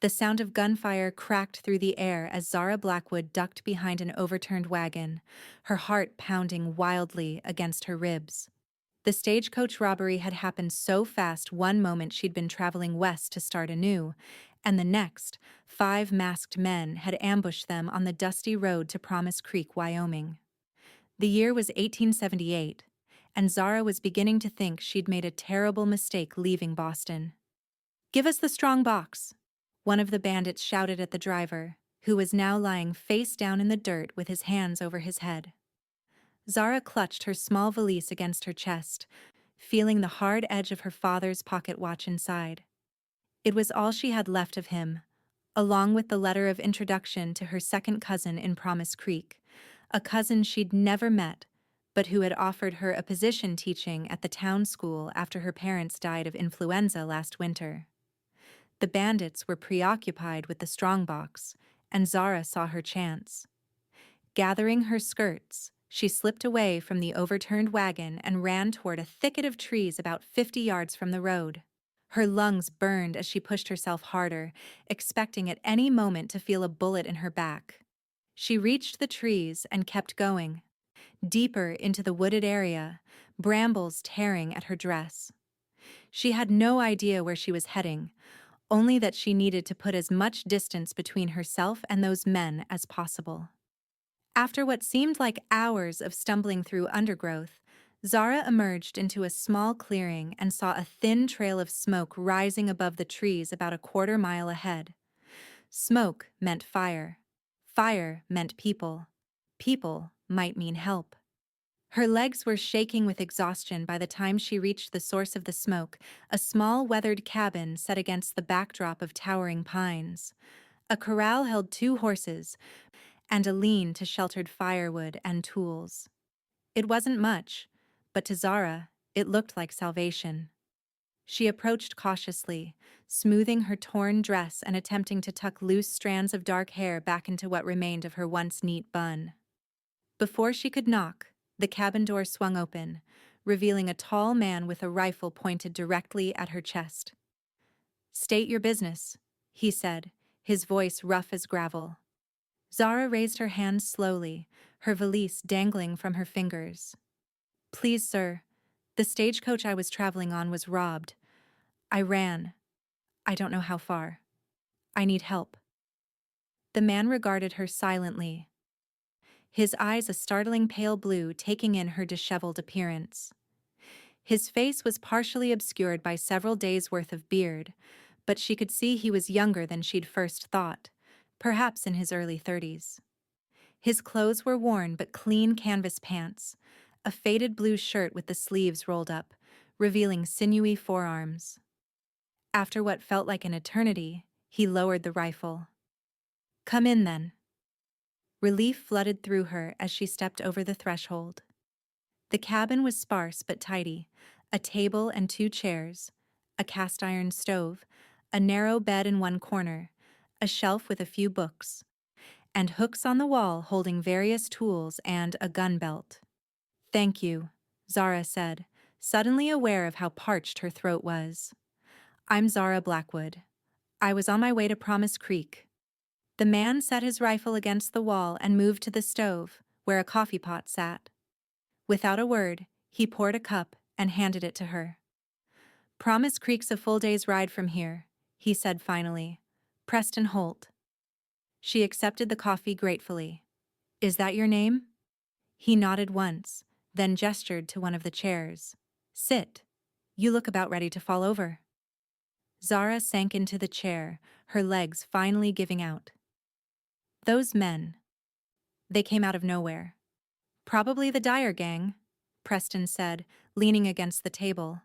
The sound of gunfire cracked through the air as Zara Blackwood ducked behind an overturned wagon, her heart pounding wildly against her ribs. The stagecoach robbery had happened so fast one moment she'd been traveling west to start anew, and the next, 5 masked men had ambushed them on the dusty road to Promise Creek, Wyoming. The year was 1878, and Zara was beginning to think she'd made a terrible mistake leaving Boston. "Give us the strong box," one of the bandits shouted at the driver, who was now lying face down in the dirt with his hands over his head. Zara clutched her small valise against her chest, feeling the hard edge of her father's pocket watch inside. It was all she had left of him, along with the letter of introduction to her second cousin in Promise Creek, a cousin she'd never met, but who had offered her a position teaching at the town school after her parents died of influenza last winter. The bandits were preoccupied with the strongbox, and Zara saw her chance. Gathering her skirts, she slipped away from the overturned wagon and ran toward a thicket of trees about 50 yards from the road. Her lungs burned as she pushed herself harder, expecting at any moment to feel a bullet in her back. She reached the trees and kept going, deeper into the wooded area, brambles tearing at her dress. She had no idea where she was heading, only that she needed to put as much distance between herself and those men as possible. After what seemed like hours of stumbling through undergrowth, Zara emerged into a small clearing and saw a thin trail of smoke rising above the trees about a quarter-mile ahead. Smoke meant fire. Fire meant people. People might mean help. Her legs were shaking with exhaustion by the time she reached the source of the smoke, a small weathered cabin set against the backdrop of towering pines. A corral held 2 horses, and a lean to sheltered firewood and tools. It wasn't much, but to Zara, it looked like salvation. She approached cautiously, smoothing her torn dress and attempting to tuck loose strands of dark hair back into what remained of her once neat bun. Before she could knock, the cabin door swung open, revealing a tall man with a rifle pointed directly at her chest. "State your business," he said, his voice rough as gravel. Zara raised her hands slowly, her valise dangling from her fingers. "Please, sir, the stagecoach I was traveling on was robbed. I ran. I don't know how far. I need help." The man regarded her silently, his eyes a startling pale blue taking in her disheveled appearance. His face was partially obscured by several days' worth of beard, but she could see he was younger than she'd first thought, perhaps in his early 30s. His clothes were worn but clean canvas pants, a faded blue shirt with the sleeves rolled up, revealing sinewy forearms. After what felt like an eternity, he lowered the rifle. "Come in, then." Relief flooded through her as she stepped over the threshold. The cabin was sparse but tidy, a table and 2 chairs, a cast-iron stove, a narrow bed in one corner, a shelf with a few books, and hooks on the wall holding various tools and a gun belt. "Thank you," Zara said, suddenly aware of how parched her throat was. "I'm Zara Blackwood. I was on my way to Promise Creek." The man set his rifle against the wall and moved to the stove, where a coffee pot sat. Without a word, he poured a cup and handed it to her. "Promise Creek's a full day's ride from here," he said finally. "Preston Holt." She accepted the coffee gratefully. "Is that your name?" He nodded once, then gestured to one of the chairs. "Sit. You look about ready to fall over." Zara sank into the chair, her legs finally giving out. "Those men. They came out of nowhere." "Probably the Dyer gang," Preston said, leaning against the table.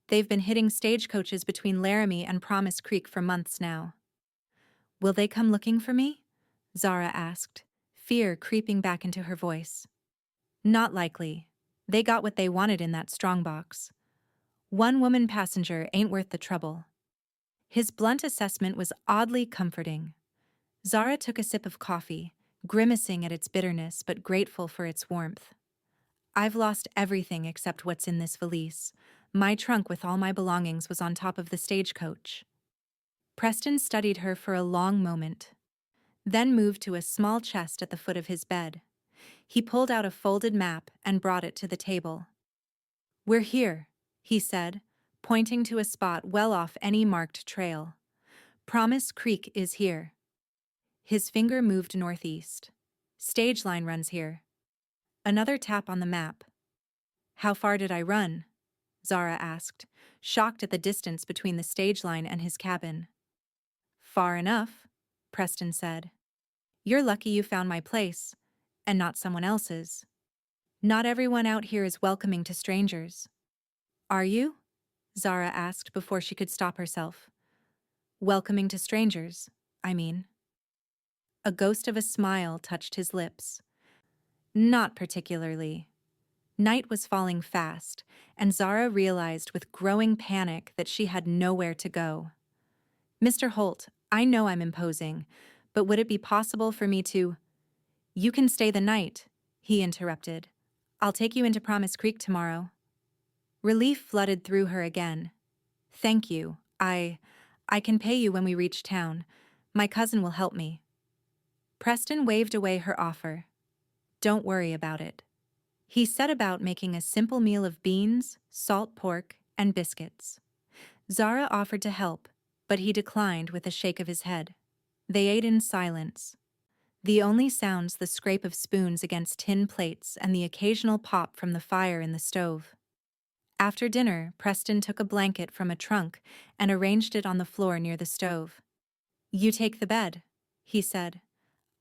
"They've been hitting stagecoaches between Laramie and Promise Creek for months now." "Will they come looking for me?" Zara asked, fear creeping back into her voice. "Not likely. They got what they wanted in that strongbox. One woman passenger ain't worth the trouble." His blunt assessment was oddly comforting. Zara took a sip of coffee, grimacing at its bitterness but grateful for its warmth. "I've lost everything except what's in this valise. My trunk with all my belongings was on top of the stagecoach." Preston studied her for a long moment, then moved to a small chest at the foot of his bed. He pulled out a folded map and brought it to the table. "We're here," he said, pointing to a spot well off any marked trail. "Promise Creek is here." His finger moved northeast. "Stage line runs here." Another tap on the map. "How far did I run?" Zara asked, shocked at the distance between the stage line and his cabin. "Far enough," Preston said. "You're lucky you found my place, and not someone else's. Not everyone out here is welcoming to strangers." "Are you?" Zara asked before she could stop herself. "Welcoming to strangers, I mean." A ghost of a smile touched his lips. "Not particularly." Night was falling fast, and Zara realized with growing panic that she had nowhere to go. "Mr. Holt, I know I'm imposing, but would it be possible for me to—" "You can stay the night," he interrupted. "I'll take you into Promise Creek tomorrow." Relief flooded through her again. "Thank you. I can pay you when we reach town. My cousin will help me." Preston waved away her offer. "Don't worry about it." He set about making a simple meal of beans, salt pork, and biscuits. Zara offered to help, but he declined with a shake of his head. They ate in silence. The only sounds the scrape of spoons against tin plates and the occasional pop from the fire in the stove. After dinner, Preston took a blanket from a trunk and arranged it on the floor near the stove. "You take the bed," he said.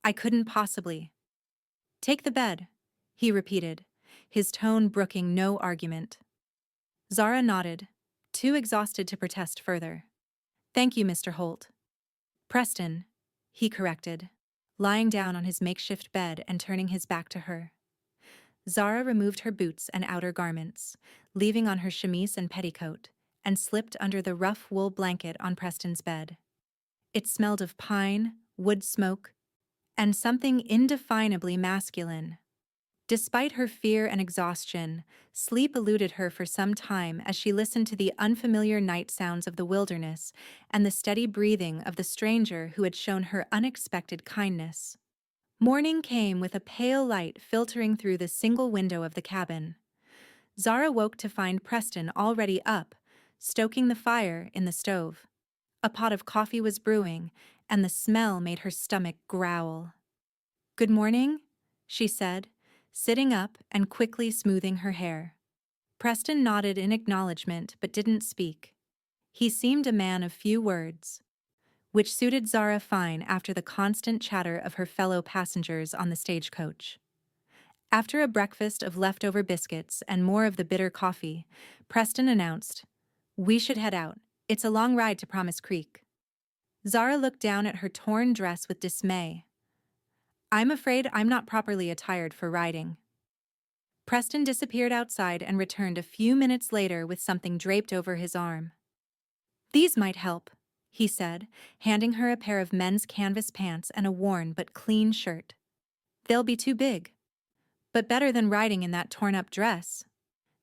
"I couldn't possibly." "Take the bed," he repeated, his tone brooking no argument. Zara nodded, too exhausted to protest further. "Thank you, Mr. Holt." "Preston," he corrected, lying down on his makeshift bed and turning his back to her. Zara removed her boots and outer garments, leaving on her chemise and petticoat, and slipped under the rough wool blanket on Preston's bed. It smelled of pine, wood smoke, and something indefinably masculine. Despite her fear and exhaustion, sleep eluded her for some time as she listened to the unfamiliar night sounds of the wilderness and the steady breathing of the stranger who had shown her unexpected kindness. Morning came with a pale light filtering through the single window of the cabin. Zara woke to find Preston already up, stoking the fire in the stove. A pot of coffee was brewing, and the smell made her stomach growl. "Good morning," she said, sitting up and quickly smoothing her hair. Preston nodded in acknowledgement but didn't speak. He seemed a man of few words, which suited Zara fine after the constant chatter of her fellow passengers on the stagecoach. After a breakfast of leftover biscuits and more of the bitter coffee, Preston announced, "We should head out. It's a long ride to Promise Creek." Zara looked down at her torn dress with dismay. "I'm afraid I'm not properly attired for riding." Preston disappeared outside and returned a few minutes later with something draped over his arm. "These might help," he said, handing her a pair of men's canvas pants and a worn but clean shirt. "They'll be too big. But better than riding in that torn-up dress."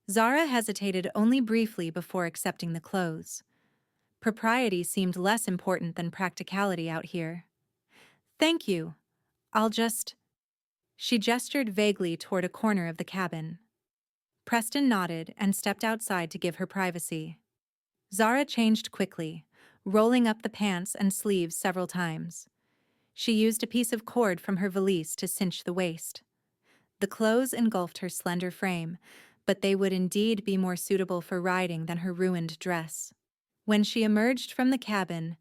Zara hesitated only briefly before accepting the clothes. Propriety seemed less important than practicality out here. "Thank you. I'll just—" She gestured vaguely toward a corner of the cabin. Preston nodded and stepped outside to give her privacy. Zara changed quickly, rolling up the pants and sleeves several times. She used a piece of cord from her valise to cinch the waist. The clothes engulfed her slender frame, but they would indeed be more suitable for riding than her ruined dress. When she emerged from the cabin,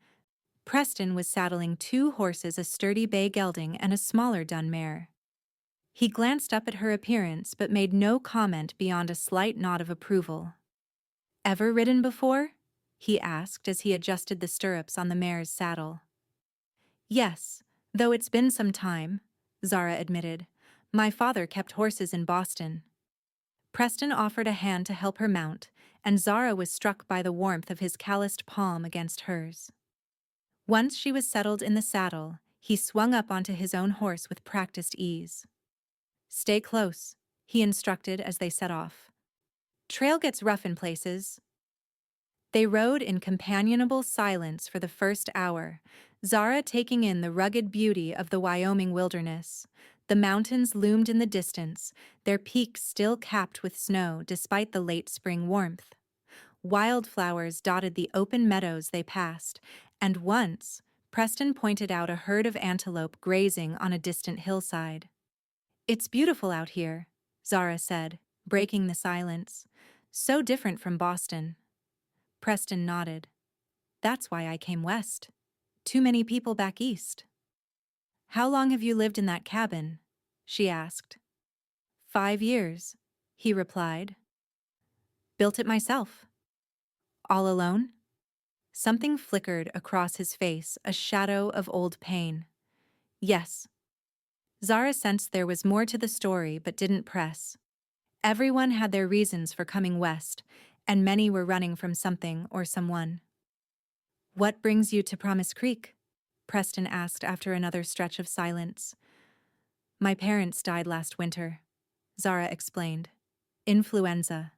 Preston was saddling 2 horses, a sturdy bay gelding and a smaller dun mare. He glanced up at her appearance but made no comment beyond a slight nod of approval. "Ever ridden before?" he asked as he adjusted the stirrups on the mare's saddle. "Yes, though it's been some time," Zara admitted. "My father kept horses in Boston." Preston offered a hand to help her mount, and Zara was struck by the warmth of his calloused palm against hers. Once she was settled in the saddle, he swung up onto his own horse with practiced ease. "Stay close," he instructed as they set off. "Trail gets rough in places." They rode in companionable silence for the first hour, Zara taking in the rugged beauty of the Wyoming wilderness. The mountains loomed in the distance, their peaks still capped with snow despite the late spring warmth. Wildflowers dotted the open meadows they passed, and once, Preston pointed out a herd of antelope grazing on a distant hillside. "It's beautiful out here," Zara said, breaking the silence. "So different from Boston." Preston nodded. "That's why I came west. Too many people back east." "How long have you lived in that cabin?" she asked. "5 years," he replied. "Built it myself." "All alone?" Something flickered across his face, a shadow of old pain. "Yes." Zara sensed there was more to the story but didn't press. Everyone had their reasons for coming west, and many were running from something or someone. "What brings you to Promise Creek?" Preston asked after another stretch of silence. "My parents died last winter," Zara explained. "Influenza.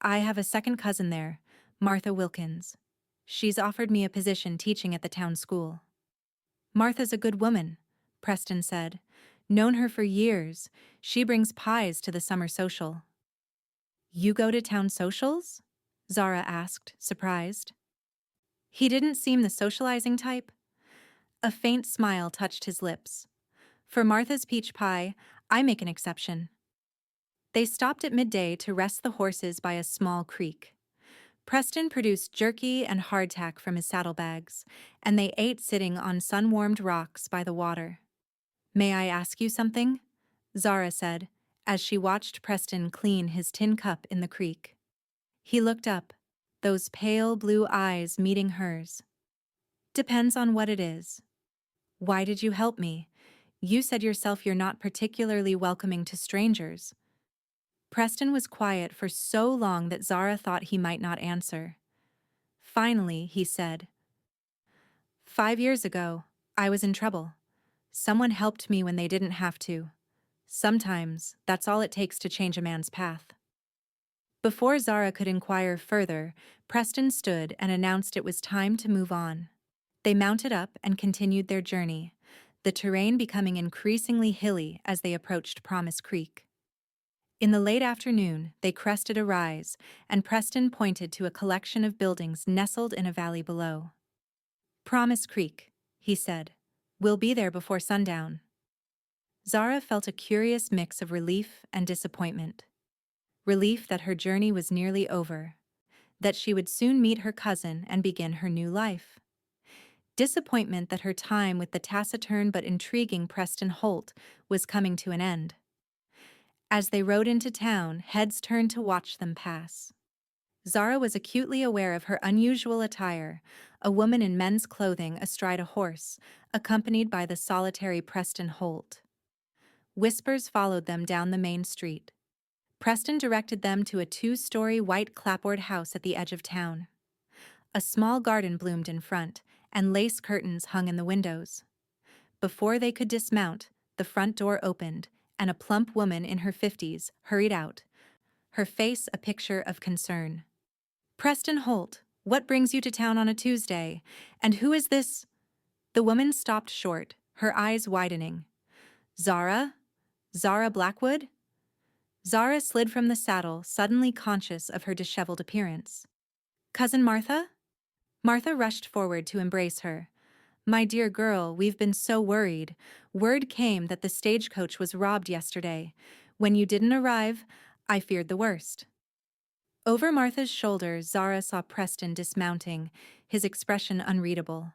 I have a second cousin there, Martha Wilkins. She's offered me a position teaching at the town school." "Martha's a good woman," Preston said. "Known her for years. She brings pies to the summer social." "You go to town socials?" Zara asked, surprised. He didn't seem the socializing type. A faint smile touched his lips. "For Martha's peach pie, I make an exception." They stopped at midday to rest the horses by a small creek. Preston produced jerky and hardtack from his saddlebags, and they ate sitting on sun-warmed rocks by the water. "May I ask you something?" Zara said, as she watched Preston clean his tin cup in the creek. He looked up, those pale blue eyes meeting hers. "Depends on what it is." "Why did you help me? You said yourself you're not particularly welcoming to strangers." Preston was quiet for so long that Zara thought he might not answer. Finally, he said, "5 years ago, I was in trouble. Someone helped me when they didn't have to. Sometimes, that's all it takes to change a man's path." Before Zara could inquire further, Preston stood and announced it was time to move on. They mounted up and continued their journey, the terrain becoming increasingly hilly as they approached Promise Creek. In the late afternoon, they crested a rise, and Preston pointed to a collection of buildings nestled in a valley below. "Promise Creek," he said. "We'll be there before sundown." Zara felt a curious mix of relief and disappointment. Relief that her journey was nearly over, that she would soon meet her cousin and begin her new life. Disappointment that her time with the taciturn but intriguing Preston Holt was coming to an end. As they rode into town, heads turned to watch them pass. Zara was acutely aware of her unusual attire, a woman in men's clothing astride a horse, accompanied by the solitary Preston Holt. Whispers followed them down the main street. Preston directed them to a 2-story white clapboard house at the edge of town. A small garden bloomed in front, and lace curtains hung in the windows. Before they could dismount, the front door opened, and a plump woman in her 50s hurried out, her face a picture of concern. "Preston Holt, what brings you to town on a Tuesday? And who is this?" The woman stopped short, her eyes widening. "Zara? Zara Blackwood?" Zara slid from the saddle, suddenly conscious of her disheveled appearance. "Cousin Martha?" Martha rushed forward to embrace her. "My dear girl, we've been so worried. Word came that the stagecoach was robbed yesterday. When you didn't arrive, I feared the worst." Over Martha's shoulder, Zara saw Preston dismounting, his expression unreadable.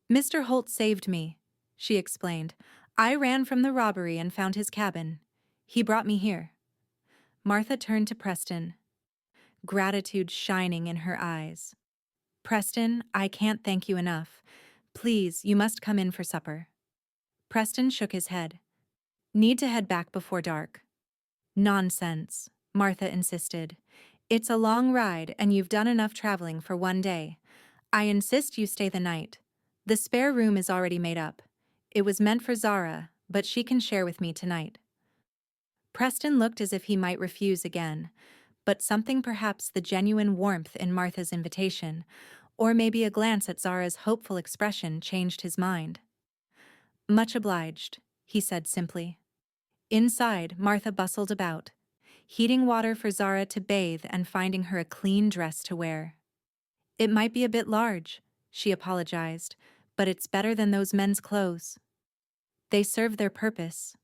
"Mr. Holt saved me," she explained. "I ran from the robbery and found his cabin. He brought me here." Martha turned to Preston, gratitude shining in her eyes. "Preston, I can't thank you enough. Please, you must come in for supper." Preston shook his head. "Need to head back before dark." "Nonsense," Martha insisted. "It's a long ride and you've done enough traveling for one day. I insist you stay the night. The spare room is already made up. It was meant for Zara, but she can share with me tonight." Preston looked as if he might refuse again, but something, perhaps the genuine warmth in Martha's invitation, or maybe a glance at Zara's hopeful expression, changed his mind. "Much obliged," he said simply. Inside, Martha bustled about, heating water for Zara to bathe and finding her a clean dress to wear. "It might be a bit large," she apologized, "but it's better than those men's clothes." "They serve their purpose,"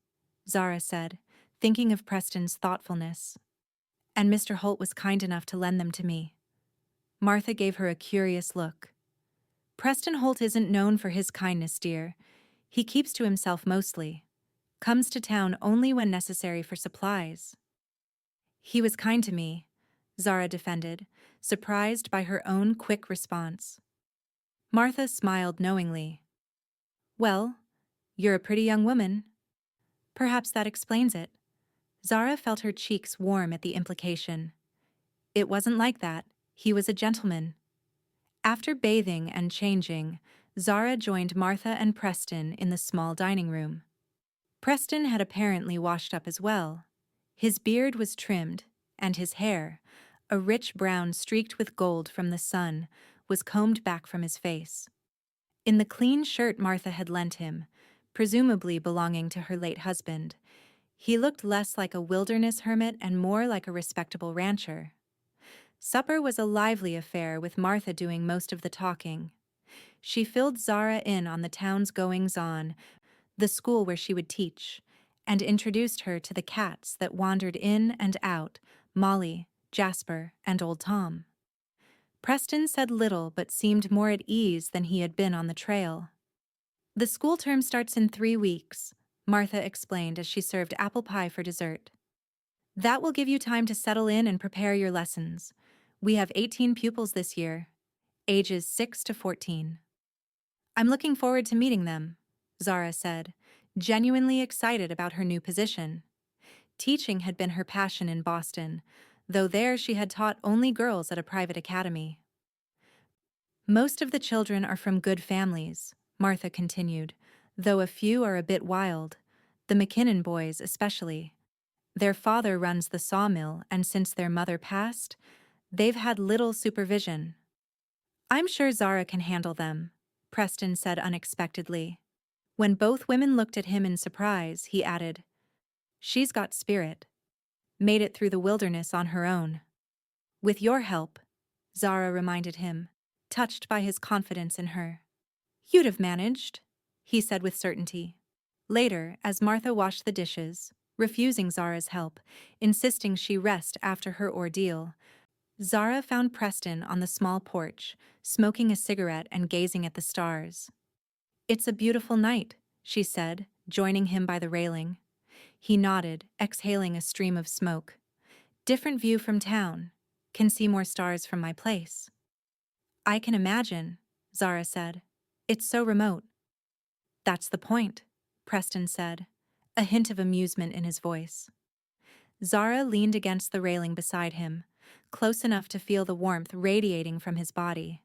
Zara said, thinking of Preston's thoughtfulness. "And Mr. Holt was kind enough to lend them to me." Martha gave her a curious look. "Preston Holt isn't known for his kindness, dear. He keeps to himself mostly. Comes to town only when necessary for supplies." "He was kind to me," Zara defended, surprised by her own quick response. Martha smiled knowingly. "Well, you're a pretty young woman. Perhaps that explains it." Zara felt her cheeks warm at the implication. "It wasn't like that. He was a gentleman." After bathing and changing, Zara joined Martha and Preston in the small dining room. Preston had apparently washed up as well. His beard was trimmed, and his hair, a rich brown streaked with gold from the sun, was combed back from his face. In the clean shirt Martha had lent him, presumably belonging to her late husband, he looked less like a wilderness hermit and more like a respectable rancher. Supper was a lively affair, with Martha doing most of the talking. She filled Zara in on the town's goings-on, the school where she would teach, and introduced her to the cats that wandered in and out, Molly, Jasper, and Old Tom. Preston said little but seemed more at ease than he had been on the trail. "The school term starts in 3 weeks," Martha explained as she served apple pie for dessert. "That will give you time to settle in and prepare your lessons. We have 18 pupils this year, ages 6 to 14. "I'm looking forward to meeting them," Zara said, genuinely excited about her new position. Teaching had been her passion in Boston, though there she had taught only girls at a private academy. "Most of the children are from good families," Martha continued, "though a few are a bit wild, the McKinnon boys especially. Their father runs the sawmill, and since their mother passed, they've had little supervision." "I'm sure Zara can handle them," Preston said unexpectedly. When both women looked at him in surprise, he added, "She's got spirit. Made it through the wilderness on her own." "With your help," Zara reminded him, touched by his confidence in her. "You'd have managed," he said with certainty. Later, as Martha washed the dishes, refusing Zara's help, insisting she rest after her ordeal, Zara found Preston on the small porch, smoking a cigarette and gazing at the stars. "It's a beautiful night," she said, joining him by the railing. He nodded, exhaling a stream of smoke. "Different view from town. Can see more stars from my place." "I can imagine," Zara said. "It's so remote." "That's the point," Preston said, a hint of amusement in his voice. Zara leaned against the railing beside him, close enough to feel the warmth radiating from his body.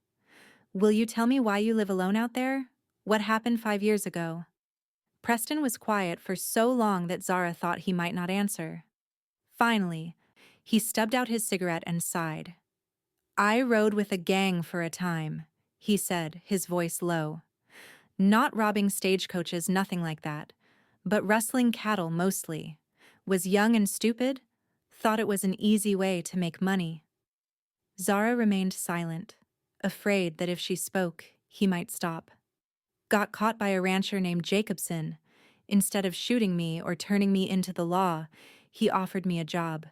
"Will you tell me why you live alone out there? What happened 5 years ago?" Preston was quiet for so long that Zara thought he might not answer. Finally, he stubbed out his cigarette and sighed. "I rode with a gang for a time," he said, his voice low. "Not robbing stagecoaches, nothing like that, but rustling cattle mostly. Was young and stupid, thought it was an easy way to make money." Zara remained silent, afraid that if she spoke, he might stop. "Got caught by a rancher named Jacobson. Instead of shooting me or turning me into the law, he offered me a job.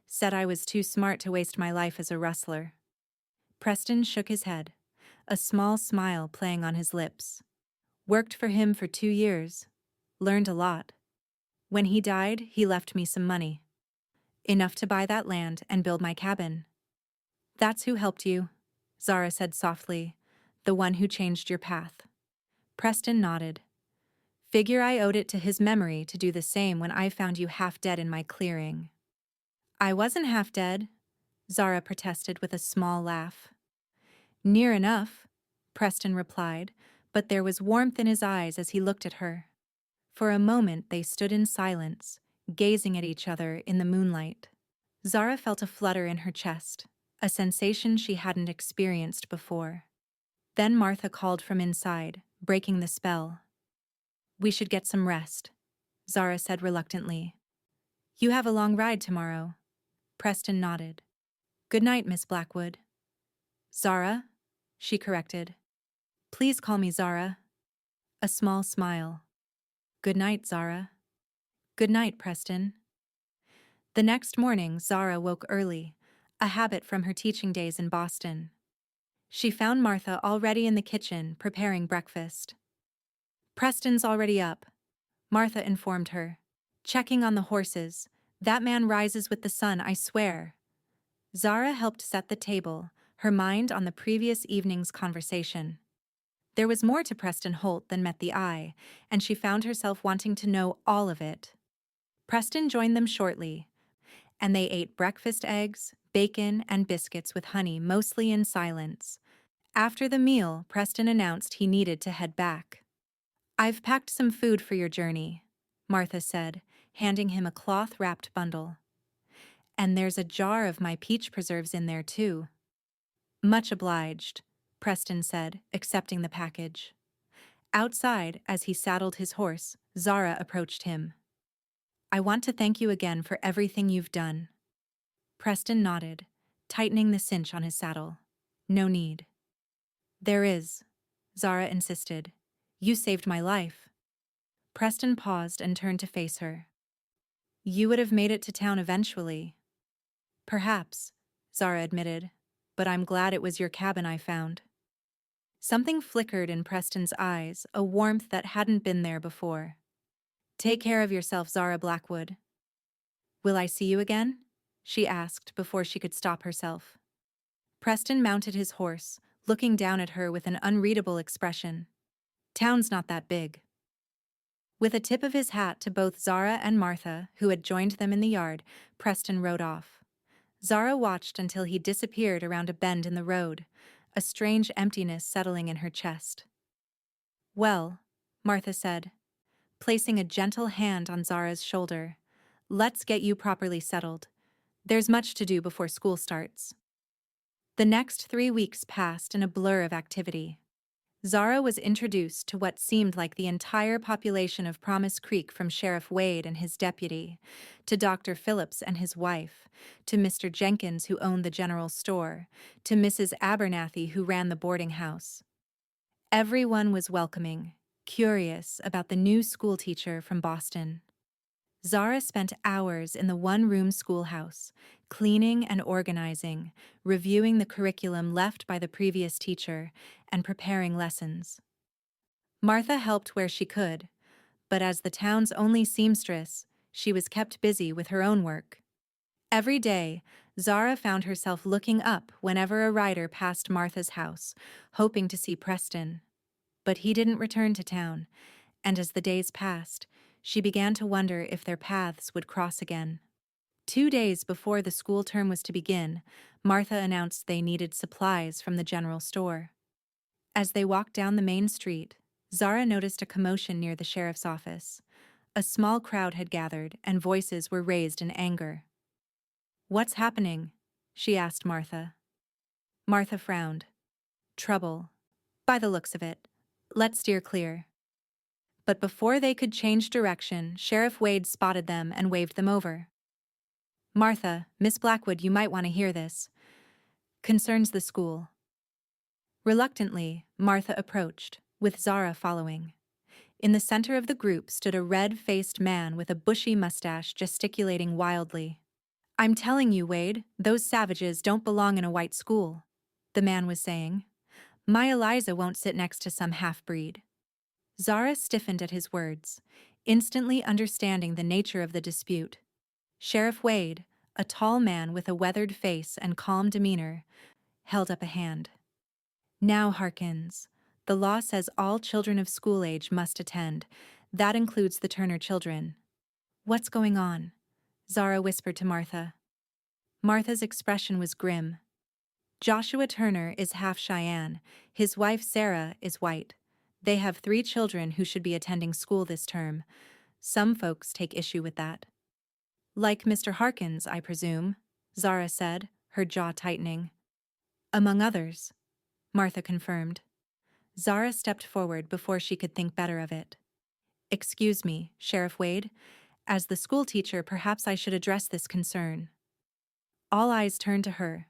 Said I was too smart to waste my life as a rustler." Preston shook his head, a small smile playing on his lips. "Worked for him for 2 years. Learned a lot. When he died, he left me some money. Enough to buy that land and build my cabin." "That's who helped you," Zara said softly, "the one who changed your path." Preston nodded. "Figure I owed it to his memory to do the same when I found you half dead in my clearing." "I wasn't half dead," Zara protested with a small laugh. "Near enough," Preston replied, but there was warmth in his eyes as he looked at her. For a moment they stood in silence, gazing at each other in the moonlight. Zara felt a flutter in her chest, a sensation she hadn't experienced before. Then Martha called from inside, breaking the spell. "We should get some rest," Zara said reluctantly. "You have a long ride tomorrow." Preston nodded. "Good night, Miss Blackwood." "Zara?" she corrected. "Please call me Zara." A small smile. "Good night, Zara." "Good night, Preston." The next morning, Zara woke early, a habit from her teaching days in Boston. She found Martha already in the kitchen, preparing breakfast. "Preston's already up," Martha informed her. "Checking on the horses. That man rises with the sun, I swear." Zara helped set the table, her mind on the previous evening's conversation. There was more to Preston Holt than met the eye, and she found herself wanting to know all of it. Preston joined them shortly, and they ate breakfast eggs, bacon, and biscuits with honey, mostly in silence. After the meal, Preston announced he needed to head back. "I've packed some food for your journey," Martha said, handing him a cloth-wrapped bundle. "And there's a jar of my peach preserves in there, too." "Much obliged," Preston said, accepting the package. Outside, as he saddled his horse, Zara approached him. "I want to thank you again for everything you've done." Preston nodded, tightening the cinch on his saddle. "No need." "There is," Zara insisted. "You saved my life." Preston paused and turned to face her. "You would have made it to town eventually." "Perhaps," Zara admitted, "but I'm glad it was your cabin I found." Something flickered in Preston's eyes, a warmth that hadn't been there before. "Take care of yourself, Zara Blackwood." "Will I see you again?" she asked before she could stop herself. Preston mounted his horse, looking down at her with an unreadable expression. "Town's not that big." With a tip of his hat to both Zara and Martha, who had joined them in the yard, Preston rode off. Zara watched until he disappeared around a bend in the road, a strange emptiness settling in her chest. "Well," Martha said, placing a gentle hand on Zara's shoulder, "let's get you properly settled. There's much to do before school starts." The next 3 weeks passed in a blur of activity. Zara was introduced to what seemed like the entire population of Promise Creek, from Sheriff Wade and his deputy, to Dr. Phillips and his wife, to Mr. Jenkins who owned the general store, to Mrs. Abernathy who ran the boarding house. Everyone was welcoming, curious about the new schoolteacher from Boston. Zara spent hours in the one-room schoolhouse, cleaning and organizing, reviewing the curriculum left by the previous teacher, and preparing lessons. Martha helped where she could, but as the town's only seamstress, she was kept busy with her own work. Every day, Zara found herself looking up whenever a rider passed Martha's house, hoping to see Preston. But he didn't return to town, and as the days passed, she began to wonder if their paths would cross again. 2 days before the school term was to begin, Martha announced they needed supplies from the general store. As they walked down the main street, Zara noticed a commotion near the sheriff's office. A small crowd had gathered, and voices were raised in anger. "What's happening?" she asked Martha. Martha frowned. "Trouble. By the looks of it. Let's steer clear." But before they could change direction, Sheriff Wade spotted them and waved them over. "Martha, Miss Blackwood, you might want to hear this. Concerns the school." Reluctantly, Martha approached, with Zara following. In the center of the group stood a red-faced man with a bushy mustache gesticulating wildly. "I'm telling you, Wade, those savages don't belong in a white school," the man was saying. "My Eliza won't sit next to some half-breed." Zara stiffened at his words, instantly understanding the nature of the dispute. Sheriff Wade, a tall man with a weathered face and calm demeanor, held up a hand. "Now, Harkins, the law says all children of school age must attend. That includes the Turner children." "What's going on?" Zara whispered to Martha. Martha's expression was grim. "Joshua Turner is half Cheyenne. His wife Sarah is white. They have 3 children who should be attending school this term. Some folks take issue with that." "Like Mr. Harkins, I presume," Zara said, her jaw tightening. Among others, Martha confirmed. Zara stepped forward before she could think better of it. Excuse me, Sheriff Wade. As the school teacher, perhaps I should address this concern. All eyes turned to her,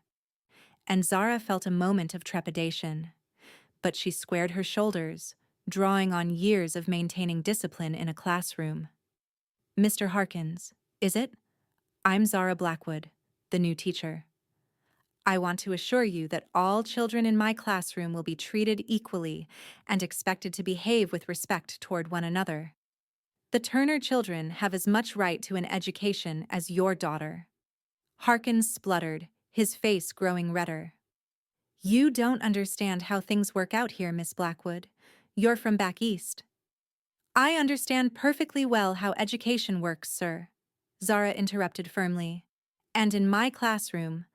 and Zara felt a moment of trepidation. But she squared her shoulders, drawing on years of maintaining discipline in a classroom. Mr. Harkins, is it? I'm Zara Blackwood, the new teacher. I want to assure you that all children in my classroom will be treated equally and expected to behave with respect toward one another. The Turner children have as much right to an education as your daughter. Harkins spluttered, his face growing redder. You don't understand how things work out here, Miss Blackwood. You're from back east. I understand perfectly well how education works, sir, Zara interrupted firmly. And in my classroom,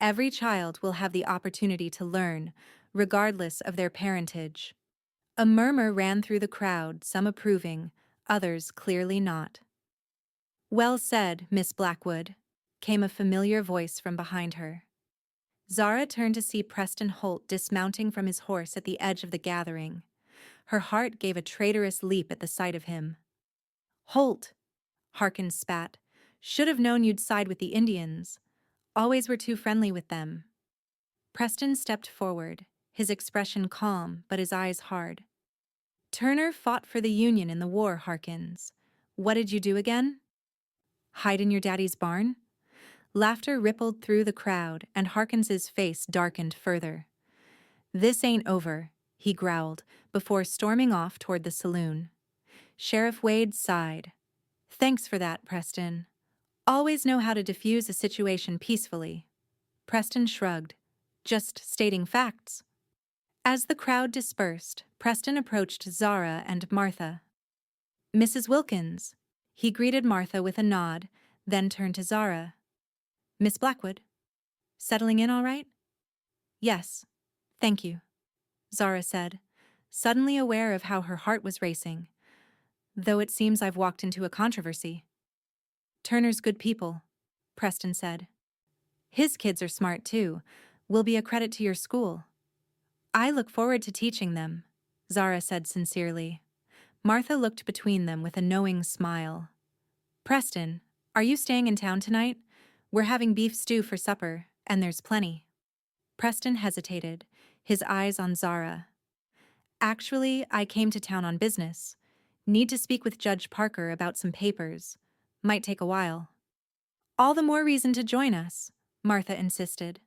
every child will have the opportunity to learn, regardless of their parentage. A murmur ran through the crowd, some approving, others clearly not. Well said, Miss Blackwood, came a familiar voice from behind her. Zara turned to see Preston Holt dismounting from his horse at the edge of the gathering. Her heart gave a traitorous leap at the sight of him. Holt, Harkins spat. Should have known you'd side with the Indians. Always were too friendly with them. Preston stepped forward, his expression calm but his eyes hard. Turner fought for the Union in the war, Harkins. What did you do again? Hide in your daddy's barn? Laughter rippled through the crowd, and Harkins's face darkened further. This ain't over, he growled, before storming off toward the saloon. Sheriff Wade sighed. Thanks for that, Preston. Always know how to defuse a situation peacefully. Preston shrugged. Just stating facts. As the crowd dispersed, Preston approached Zara and Martha. Mrs. Wilkins. He greeted Martha with a nod, then turned to Zara. Miss Blackwood. Settling in all right? Yes. Thank you, Zara said, suddenly aware of how her heart was racing. Though it seems I've walked into a controversy. Turner's good people, Preston said. His kids are smart too. Will be a credit to your school. I look forward to teaching them, Zara said sincerely. Martha looked between them with a knowing smile. Preston, are you staying in town tonight? We're having beef stew for supper, and there's plenty. Preston hesitated, his eyes on Zara. Actually, I came to town on business. Need to speak with Judge Parker about some papers. Might take a while. All the more reason to join us, Martha insisted.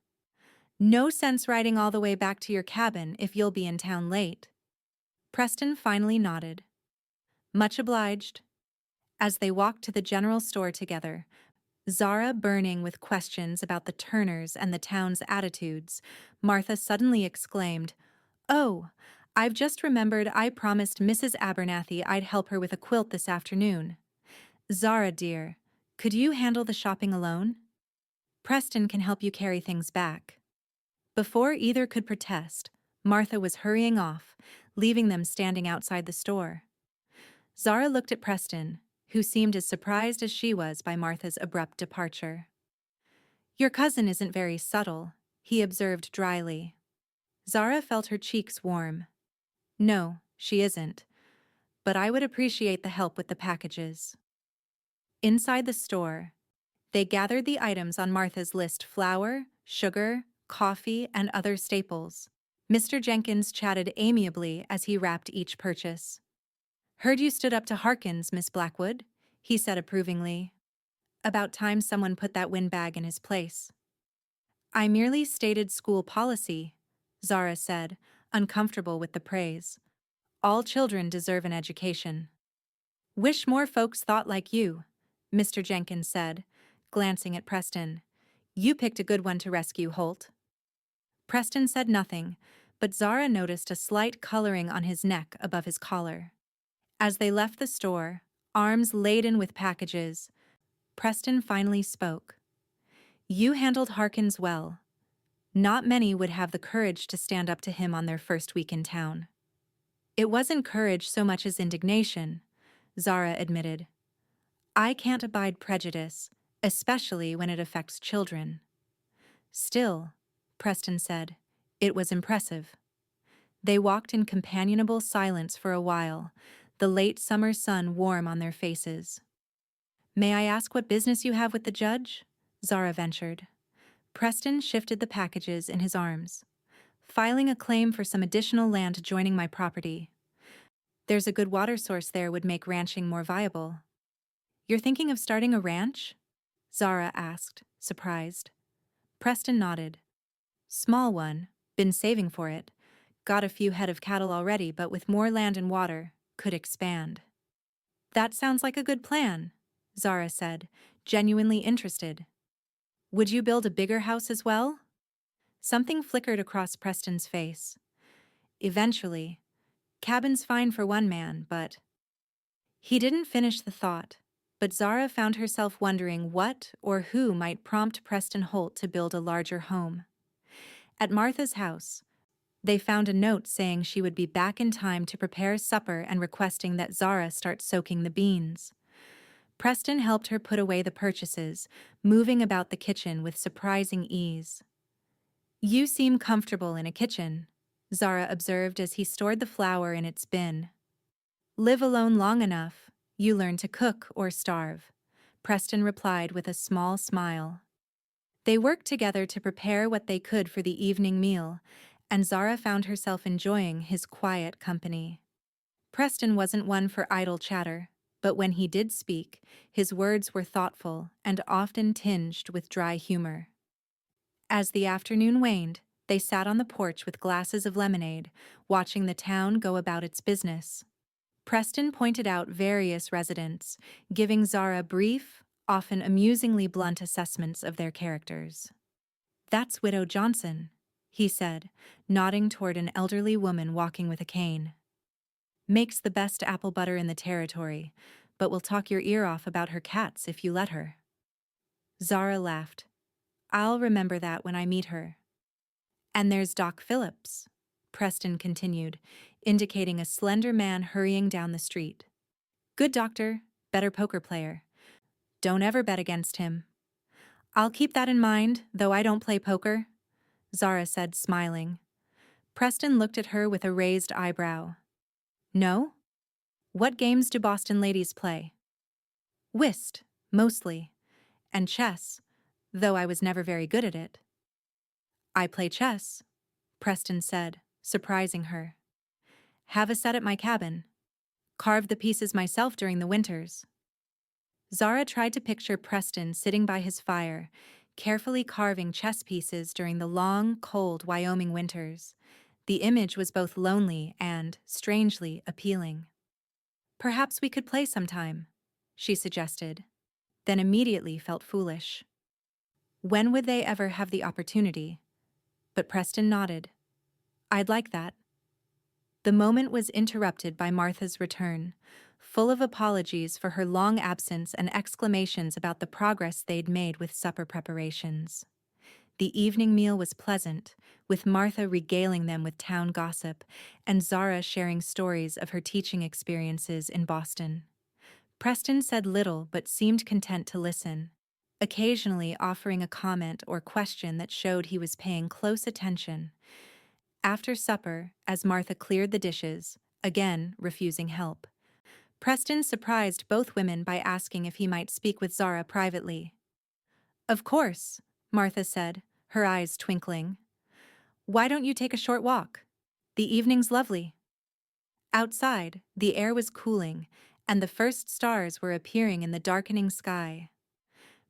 No sense riding all the way back to your cabin if you'll be in town late. Preston finally nodded. Much obliged. As they walked to the general store together, Zara burning with questions about the Turners and the town's attitudes, Martha suddenly exclaimed, Oh, I've just remembered I promised Mrs. Abernathy I'd help her with a quilt this afternoon. Zara, dear, could you handle the shopping alone? Preston can help you carry things back. Before either could protest, Martha was hurrying off, leaving them standing outside the store. Zara looked at Preston, who seemed as surprised as she was by Martha's abrupt departure. Your cousin isn't very subtle, he observed dryly. Zara felt her cheeks warm. No, she isn't. But I would appreciate the help with the packages. Inside the store, they gathered the items on Martha's list: flour, sugar, coffee, and other staples. Mr. Jenkins chatted amiably as he wrapped each purchase. Heard you stood up to Harkins, Miss Blackwood, he said approvingly. About time someone put that windbag in his place. I merely stated school policy, Zara said, uncomfortable with the praise. All children deserve an education. Wish more folks thought like you, Mr. Jenkins said, glancing at Preston. You picked a good one to rescue, Holt. Preston said nothing, but Zara noticed a slight coloring on his neck above his collar. As they left the store, arms laden with packages, Preston finally spoke. You handled Harkins well. Not many would have the courage to stand up to him on their first week in town. It wasn't courage so much as indignation, Zara admitted. I can't abide prejudice, especially when it affects children. Still, Preston said, it was impressive. They walked in companionable silence for a while, the late summer sun warm on their faces. May I ask what business you have with the judge? Zara ventured. Preston shifted the packages in his arms. Filing a claim for some additional land adjoining my property. There's a good water source there would make ranching more viable. You're thinking of starting a ranch? Zara asked, surprised. Preston nodded. Small one, been saving for it. Got a few head of cattle already, but with more land and water, could expand. That sounds like a good plan, Zara said, genuinely interested. Would you build a bigger house as well? Something flickered across Preston's face. Eventually. Cabin's fine for one man, but... He didn't finish the thought, but Zara found herself wondering what or who might prompt Preston Holt to build a larger home. At Martha's house, they found a note saying she would be back in time to prepare supper and requesting that Zara start soaking the beans. Preston helped her put away the purchases, moving about the kitchen with surprising ease. You seem comfortable in a kitchen, Zara observed as he stored the flour in its bin. Live alone long enough, you learn to cook or starve, Preston replied with a small smile. They worked together to prepare what they could for the evening meal, and Zara found herself enjoying his quiet company. Preston wasn't one for idle chatter, but when he did speak, his words were thoughtful and often tinged with dry humor. As the afternoon waned, they sat on the porch with glasses of lemonade, watching the town go about its business. Preston pointed out various residents, giving Zara brief, often amusingly blunt assessments of their characters. That's Widow Johnson, he said, nodding toward an elderly woman walking with a cane. Makes the best apple butter in the territory, but will talk your ear off about her cats if you let her. Zara laughed. I'll remember that when I meet her. And there's Doc Phillips, Preston continued, indicating a slender man hurrying down the street. Good doctor, better poker player. Don't ever bet against him. I'll keep that in mind, though I don't play poker, Zara said, smiling. Preston looked at her with a raised eyebrow. No? What games do Boston ladies play? Whist, mostly, and chess, though I was never very good at it. I play chess, Preston said, surprising her. Have a set at my cabin. Carve the pieces myself during the winters. Zara tried to picture Preston sitting by his fire, carefully carving chess pieces during the long, cold Wyoming winters. The image was both lonely and, strangely, appealing. Perhaps we could play sometime, she suggested, then immediately felt foolish. When would they ever have the opportunity? But Preston nodded. I'd like that. The moment was interrupted by Martha's return, full of apologies for her long absence and exclamations about the progress they'd made with supper preparations. The evening meal was pleasant, with Martha regaling them with town gossip and Zara sharing stories of her teaching experiences in Boston. Preston said little but seemed content to listen, occasionally offering a comment or question that showed he was paying close attention. After supper, as Martha cleared the dishes, again refusing help, Preston surprised both women by asking if he might speak with Zara privately. Of course, Martha said, her eyes twinkling. Why don't you take a short walk? The evening's lovely. Outside, the air was cooling, and the first stars were appearing in the darkening sky.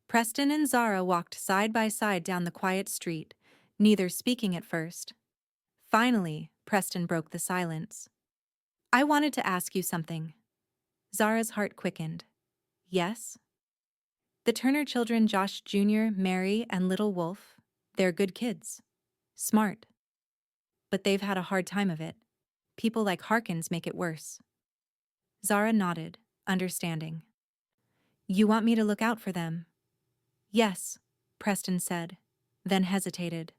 Preston and Zara walked side by side down the quiet street, neither speaking at first. Finally, Preston broke the silence. I wanted to ask you something. Zara's heart quickened. Yes? The Turner children, Josh Jr., Mary, and Little Wolf, they're good kids. Smart. But they've had a hard time of it. People like Harkins make it worse. Zara nodded, understanding. You want me to look out for them? Yes, Preston said, then hesitated.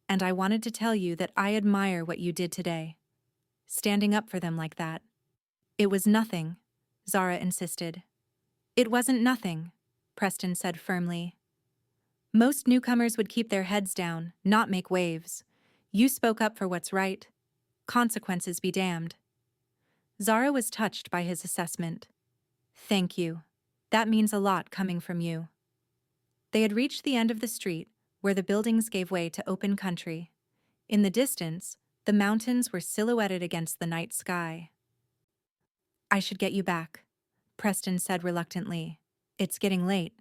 And I wanted to tell you that I admire what you did today. Standing up for them like that. It was nothing, Zara insisted. It wasn't nothing, Preston said firmly. Most newcomers would keep their heads down, not make waves. You spoke up for what's right. Consequences be damned. Zara was touched by his assessment. Thank you. That means a lot coming from you. They had reached the end of the street, where the buildings gave way to open country. In the distance, the mountains were silhouetted against the night sky. I should get you back, Preston said reluctantly. It's getting late.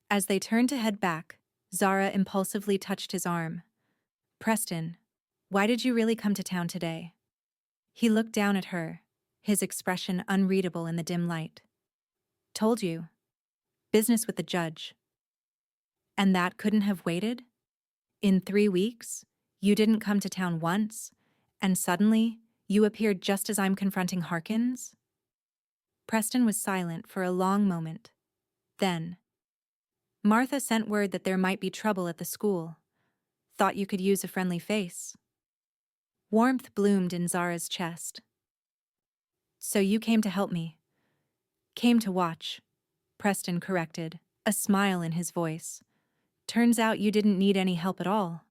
As they turned to head back, Zara impulsively touched his arm. Preston, why did you really come to town today? He looked down at her, his expression unreadable in the dim light. Told you. Business with the judge. And that couldn't have waited? In 3 weeks, you didn't come to town once, and suddenly, you appeared just as I'm confronting Harkins? Preston was silent for a long moment. Then, Martha sent word that there might be trouble at the school. Thought you could use a friendly face. Warmth bloomed in Zara's chest. So you came to help me. Came to watch, Preston corrected, a smile in his voice. Turns out you didn't need any help at all.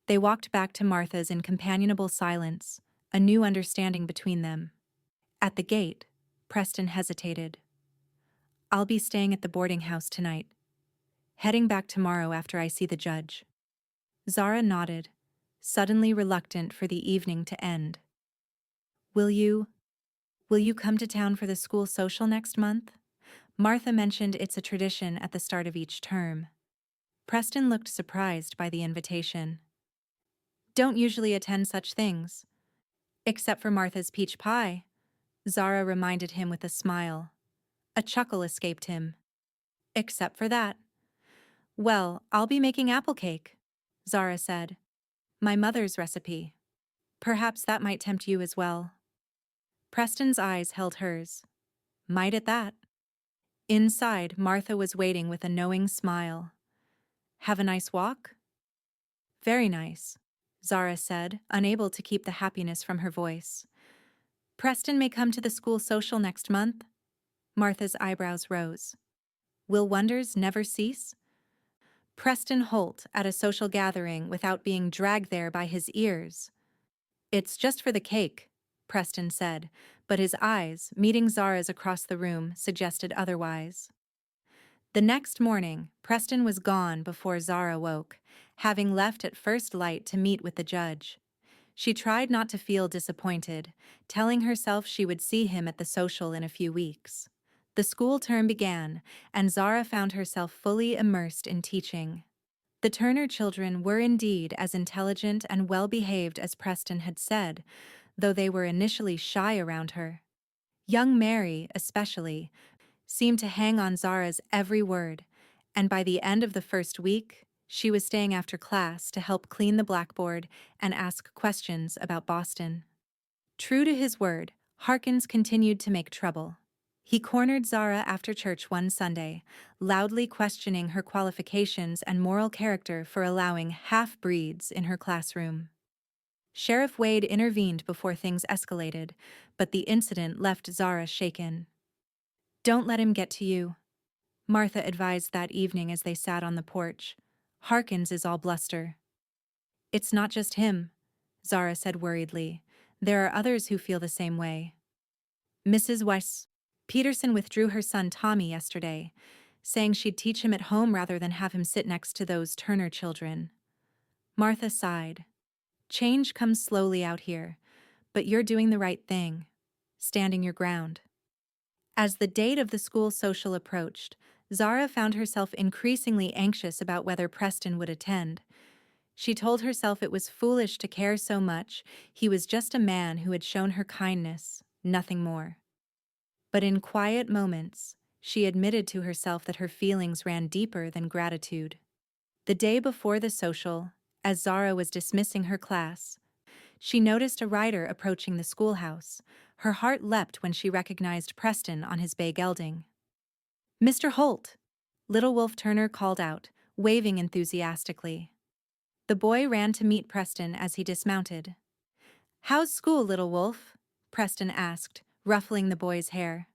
They walked back to Martha's in companionable silence, a new understanding between them. At the gate, Preston hesitated. I'll be staying at the boarding house tonight. Heading back tomorrow after I see the judge. Zara nodded, suddenly reluctant for the evening to end. Will you come to town for the school social next month? Martha mentioned it's a tradition at the start of each term. Preston looked surprised by the invitation. Don't usually attend such things. Except for Martha's peach pie, Zara reminded him with a smile. A chuckle escaped him. Except for that. Well, I'll be making apple cake, Zara said. My mother's recipe. Perhaps that might tempt you as well. Preston's eyes held hers. Might at that. Inside, Martha was waiting with a knowing smile. Have a nice walk? Very nice, Zara said, unable to keep the happiness from her voice. Preston may come to the school social next month? Martha's eyebrows rose. Will wonders never cease? Preston Holt at a social gathering without being dragged there by his ears. It's just for the cake, Preston said, but his eyes, meeting Zara's across the room, suggested otherwise. The next morning, Preston was gone before Zara woke, having left at first light to meet with the judge. She tried not to feel disappointed, telling herself she would see him at the social in a few weeks. The school term began, and Zara found herself fully immersed in teaching. The Turner children were indeed as intelligent and well-behaved as Preston had said, though they were initially shy around her. Young Mary, especially, seemed to hang on Zara's every word, and by the end of the first week, she was staying after class to help clean the blackboard and ask questions about Boston. True to his word, Harkins continued to make trouble. He cornered Zara after church one Sunday, loudly questioning her qualifications and moral character for allowing half-breeds in her classroom. Sheriff Wade intervened before things escalated, but the incident left Zara shaken. Don't let him get to you, Martha advised that evening as they sat on the porch. Harkins is all bluster. It's not just him, Zara said worriedly. There are others who feel the same way. Mrs. Weiss Peterson withdrew her son Tommy yesterday, saying she'd teach him at home rather than have him sit next to those Turner children. Martha sighed. Change comes slowly out here, but you're doing the right thing, standing your ground. As the date of the school social approached, Zara found herself increasingly anxious about whether Preston would attend. She told herself it was foolish to care so much. He was just a man who had shown her kindness, nothing more. But in quiet moments, she admitted to herself that her feelings ran deeper than gratitude. The day before the social, as Zara was dismissing her class, she noticed a rider approaching the schoolhouse. Her heart leapt when she recognized Preston on his bay gelding. Mr. Holt! Little Wolf Turner called out, waving enthusiastically. The boy ran to meet Preston as he dismounted. How's school, Little Wolf? Preston asked, ruffling the boy's hair.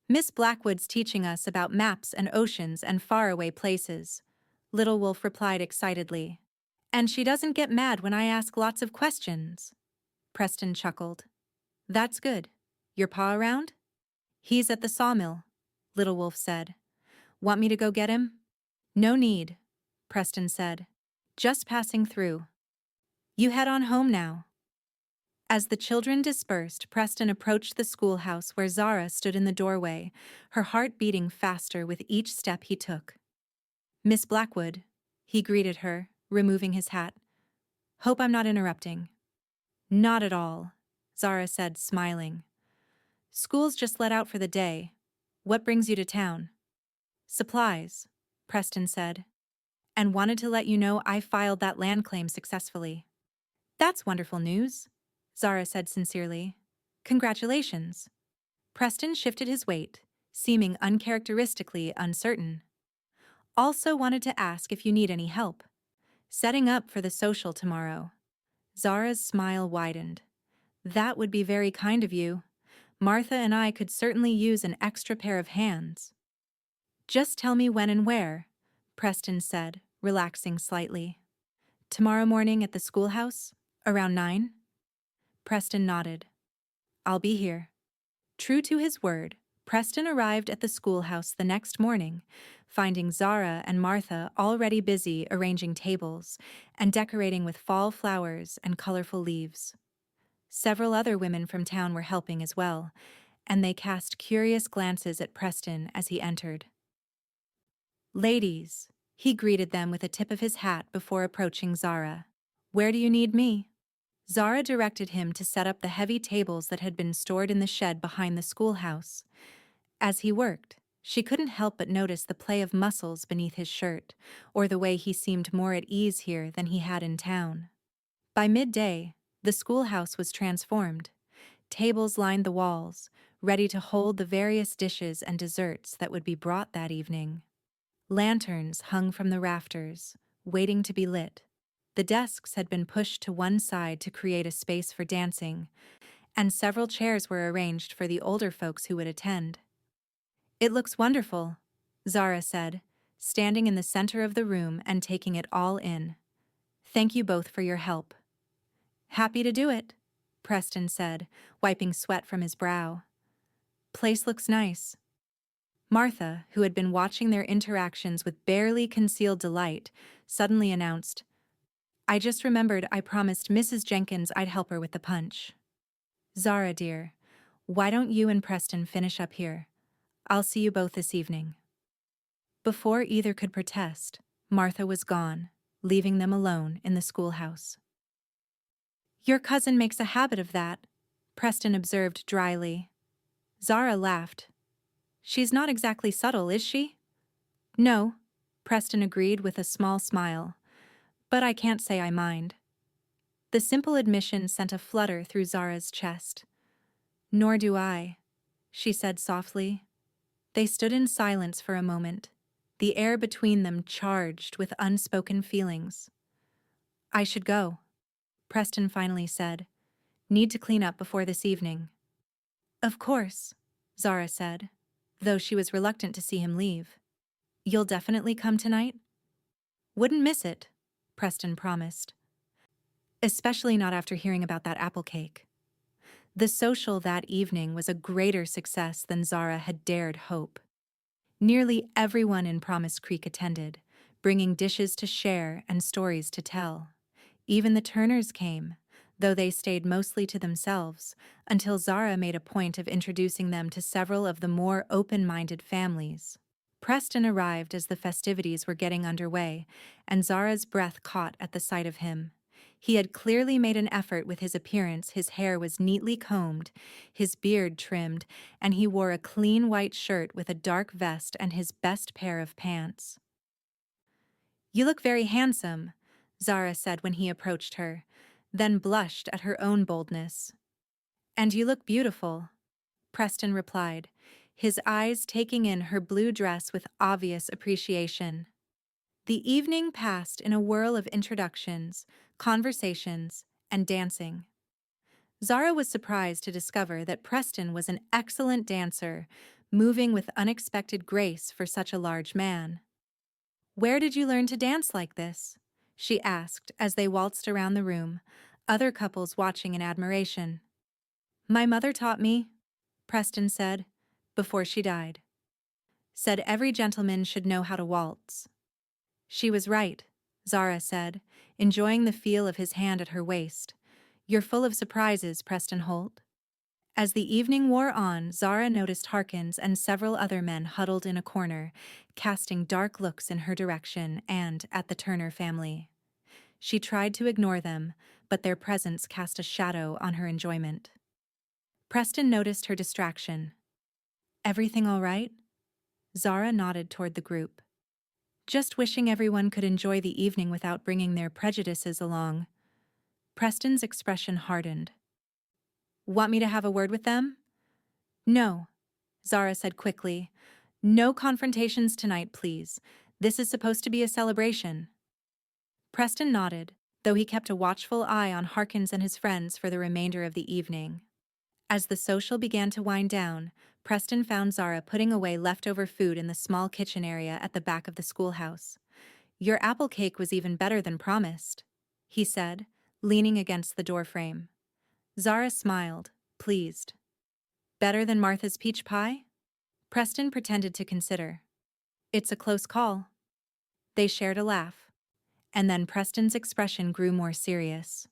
Miss Blackwood's teaching us about maps and oceans and faraway places, Little Wolf replied excitedly. And she doesn't get mad when I ask lots of questions. Preston chuckled. That's good. Your pa around? He's at the sawmill, Little Wolf said. Want me to go get him? No need, Preston said. Just passing through. You head on home now. As the children dispersed, Preston approached the schoolhouse where Zara stood in the doorway, her heart beating faster with each step he took. Miss Blackwood, he greeted her, removing his hat. Hope I'm not interrupting. Not at all, Zara said, smiling. School's just let out for the day. What brings you to town? Supplies, Preston said, and wanted to let you know I filed that land claim successfully. That's wonderful news, Zara said sincerely. Congratulations. Preston shifted his weight, seeming uncharacteristically uncertain. Also wanted to ask if you need any help. Setting up for the social tomorrow. Zara's smile widened. That would be very kind of you. Martha and I could certainly use an extra pair of hands. Just tell me when and where, Preston said, relaxing slightly. Tomorrow morning at the schoolhouse? Around 9? Preston nodded. I'll be here. True to his word, Preston arrived at the schoolhouse the next morning, finding Zara and Martha already busy arranging tables and decorating with fall flowers and colorful leaves. Several other women from town were helping as well, and they cast curious glances at Preston as he entered. Ladies, he greeted them with a tip of his hat before approaching Zara. Where do you need me? Zara directed him to set up the heavy tables that had been stored in the shed behind the schoolhouse. As he worked, she couldn't help but notice the play of muscles beneath his shirt, or the way he seemed more at ease here than he had in town. By midday, the schoolhouse was transformed. Tables lined the walls, ready to hold the various dishes and desserts that would be brought that evening. Lanterns hung from the rafters, waiting to be lit. The desks had been pushed to one side to create a space for dancing, and several chairs were arranged for the older folks who would attend. It looks wonderful, Zara said, standing in the center of the room and taking it all in. Thank you both for your help. Happy to do it, Preston said, wiping sweat from his brow. Place looks nice. Martha, who had been watching their interactions with barely concealed delight, suddenly announced, I just remembered I promised Mrs. Jenkins I'd help her with the punch. Zara, dear, why don't you and Preston finish up here? I'll see you both this evening. Before either could protest, Martha was gone, leaving them alone in the schoolhouse. Your cousin makes a habit of that, Preston observed dryly. Zara laughed. She's not exactly subtle, is she? No, Preston agreed with a small smile. But I can't say I mind. The simple admission sent a flutter through Zara's chest. Nor do I, she said softly. They stood in silence for a moment, the air between them charged with unspoken feelings. I should go, Preston finally said. Need to clean up before this evening. Of course, Zara said, though she was reluctant to see him leave. You'll definitely come tonight? Wouldn't miss it, Preston promised. Especially not after hearing about that apple cake. The social that evening was a greater success than Zara had dared hope. Nearly everyone in Promise Creek attended, bringing dishes to share and stories to tell. Even the Turners came, though they stayed mostly to themselves, until Zara made a point of introducing them to several of the more open-minded families. Preston arrived as the festivities were getting underway, and Zara's breath caught at the sight of him. He had clearly made an effort with his appearance. His hair was neatly combed, his beard trimmed, and he wore a clean white shirt with a dark vest and his best pair of pants. You look very handsome, Zara said when he approached her, then blushed at her own boldness. And you look beautiful, Preston replied, his eyes taking in her blue dress with obvious appreciation. The evening passed in a whirl of introductions, conversations, and dancing. Zara was surprised to discover that Preston was an excellent dancer, moving with unexpected grace for such a large man. "Where did you learn to dance like this?" she asked as they waltzed around the room, other couples watching in admiration. "My mother taught me," Preston said, before she died. "Said every gentleman should know how to waltz." "She was right," Zara said, enjoying the feel of his hand at her waist. "You're full of surprises, Preston Holt." As the evening wore on, Zara noticed Harkins and several other men huddled in a corner, casting dark looks in her direction and at the Turner family. She tried to ignore them, but their presence cast a shadow on her enjoyment. Preston noticed her distraction. "Everything all right?" Zara nodded toward the group. "Just wishing everyone could enjoy the evening without bringing their prejudices along." Preston's expression hardened. "Want me to have a word with them?" "No," Zara said quickly. "No confrontations tonight, please. This is supposed to be a celebration." Preston nodded, though he kept a watchful eye on Harkins and his friends for the remainder of the evening. As the social began to wind down, Preston found Zara putting away leftover food in the small kitchen area at the back of the schoolhouse. "Your apple cake was even better than promised," he said, leaning against the doorframe. Zara smiled, pleased. "Better than Martha's peach pie?" Preston pretended to consider. "It's a close call." They shared a laugh, and then Preston's expression grew more serious.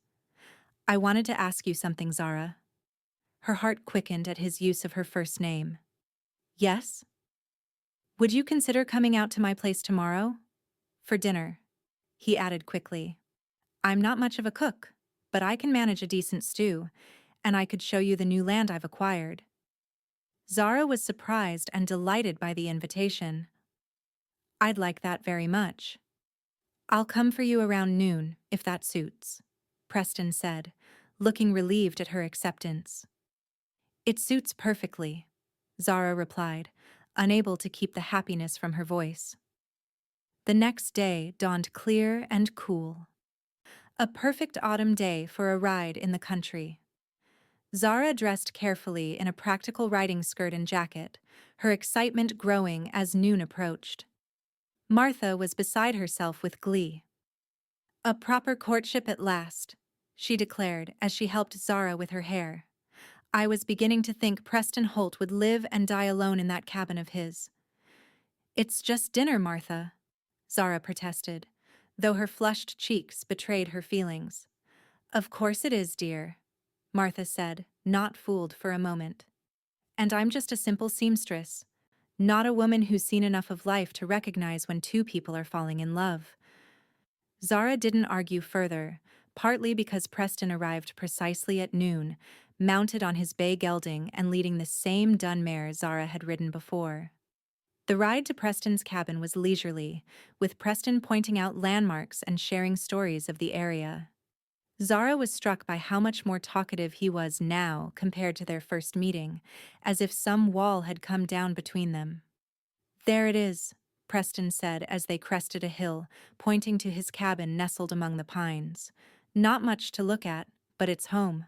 "I wanted to ask you something, Zara." Her heart quickened at his use of her first name. "Yes?" "Would you consider coming out to my place tomorrow? For dinner," he added quickly. "I'm not much of a cook, but I can manage a decent stew, and I could show you the new land I've acquired." Zara was surprised and delighted by the invitation. "I'd like that very much." "I'll come for you around noon, if that suits," Preston said, looking relieved at her acceptance. "It suits perfectly," Zara replied, unable to keep the happiness from her voice. The next day dawned clear and cool. A perfect autumn day for a ride in the country. Zara dressed carefully in a practical riding skirt and jacket, her excitement growing as noon approached. Martha was beside herself with glee. "A proper courtship at last," she declared as she helped Zara with her hair. "I was beginning to think Preston Holt would live and die alone in that cabin of his." "It's just dinner, Martha," Zara protested, though her flushed cheeks betrayed her feelings. "Of course it is, dear," Martha said, not fooled for a moment. "And I'm just a simple seamstress, not a woman who's seen enough of life to recognize when two people are falling in love." Zara didn't argue further, partly because Preston arrived precisely at noon, mounted on his bay gelding and leading the same dun mare Zara had ridden before. The ride to Preston's cabin was leisurely, with Preston pointing out landmarks and sharing stories of the area. Zara was struck by how much more talkative he was now compared to their first meeting, as if some wall had come down between them. "There it is," Preston said as they crested a hill, pointing to his cabin nestled among the pines. "Not much to look at, but it's home."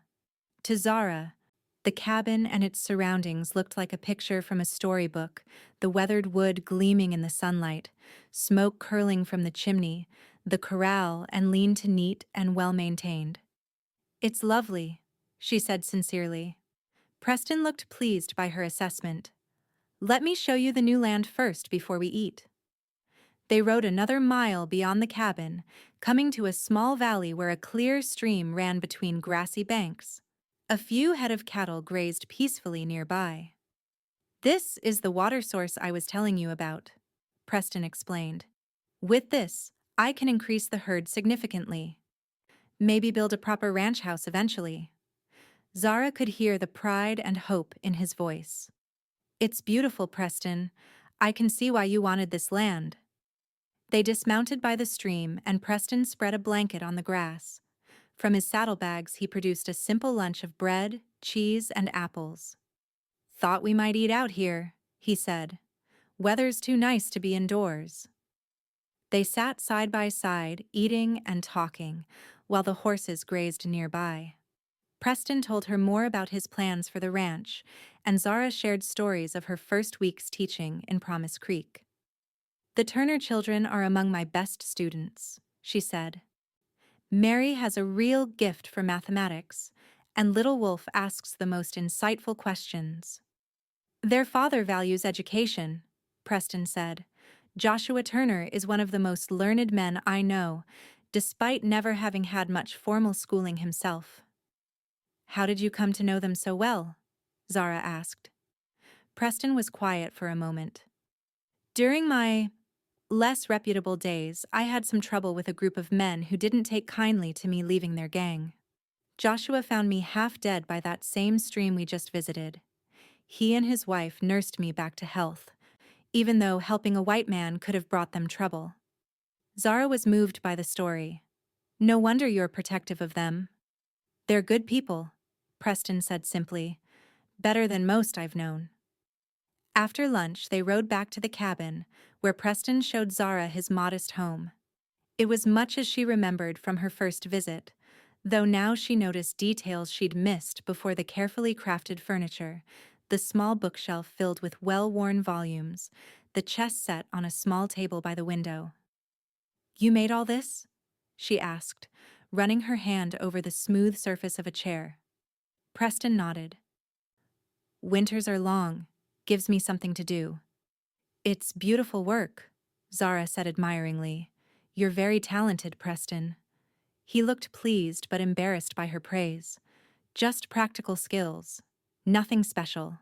To Zara, the cabin and its surroundings looked like a picture from a storybook, the weathered wood gleaming in the sunlight, smoke curling from the chimney, the corral and lean-to neat and well-maintained. "It's lovely," she said sincerely. Preston looked pleased by her assessment. "Let me show you the new land first before we eat." They rode another mile beyond the cabin, coming to a small valley where a clear stream ran between grassy banks. A few head of cattle grazed peacefully nearby. "This is the water source I was telling you about," Preston explained. "With this, I can increase the herd significantly. Maybe build a proper ranch house eventually." Zara could hear the pride and hope in his voice. "It's beautiful, Preston. I can see why you wanted this land." They dismounted by the stream and Preston spread a blanket on the grass. From his saddlebags he produced a simple lunch of bread, cheese, and apples. "Thought we might eat out here," he said. "Weather's too nice to be indoors." They sat side by side, eating and talking, while the horses grazed nearby. Preston told her more about his plans for the ranch, and Zara shared stories of her first week's teaching in Promise Creek. "The Turner children are among my best students," she said. "Mary has a real gift for mathematics, and Little Wolf asks the most insightful questions." "Their father values education," Preston said. "Joshua Turner is one of the most learned men I know, despite never having had much formal schooling himself." "How did you come to know them so well?" Zara asked. Preston was quiet for a moment. "During my less reputable days, I had some trouble with a group of men who didn't take kindly to me leaving their gang. Joshua found me half dead by that same stream we just visited. He and his wife nursed me back to health, even though helping a white man could have brought them trouble." Zara was moved by the story. "No wonder you're protective of them." "They're good people," Preston said simply. "Better than most I've known." After lunch, they rode back to the cabin, where Preston showed Zara his modest home. It was much as she remembered from her first visit, though now she noticed details she'd missed before: the carefully crafted furniture, the small bookshelf filled with well-worn volumes, the chess set on a small table by the window. "You made all this?" she asked, running her hand over the smooth surface of a chair. Preston nodded. "Winters are long. Gives me something to do." "It's beautiful work," Zara said admiringly. "You're very talented, Preston." He looked pleased but embarrassed by her praise. "Just practical skills. Nothing special."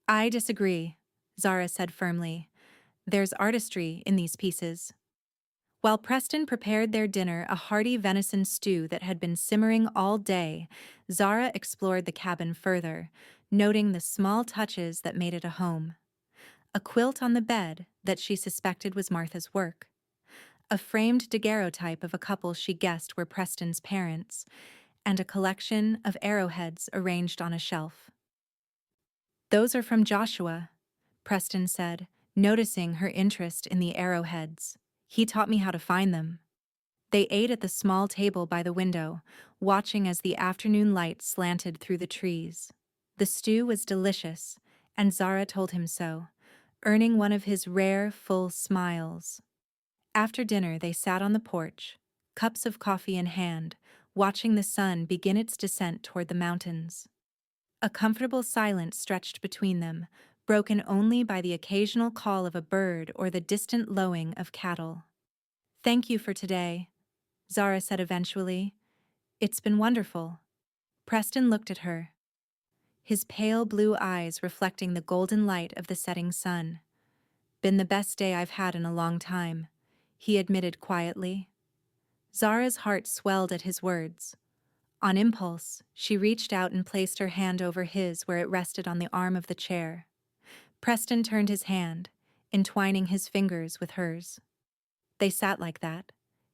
"I disagree," Zara said firmly. "There's artistry in these pieces." While Preston prepared their dinner, a hearty venison stew that had been simmering all day, Zara explored the cabin further, noting the small touches that made it a home. A quilt on the bed that she suspected was Martha's work. A framed daguerreotype of a couple she guessed were Preston's parents, and a collection of arrowheads arranged on a shelf. "Those are from Joshua," Preston said, noticing her interest in the arrowheads. "He taught me how to find them." They ate at the small table by the window, watching as the afternoon light slanted through the trees. The stew was delicious, and Zara told him so, earning one of his rare, full smiles. After dinner, they sat on the porch, cups of coffee in hand, watching the sun begin its descent toward the mountains. A comfortable silence stretched between them, broken only by the occasional call of a bird or the distant lowing of cattle. "Thank you for today," Zara said eventually. "It's been wonderful." Preston looked at her, his pale blue eyes reflecting the golden light of the setting sun. "Been the best day I've had in a long time," he admitted quietly. Zara's heart swelled at his words. On impulse, she reached out and placed her hand over his where it rested on the arm of the chair. Preston turned his hand, entwining his fingers with hers. They sat like that,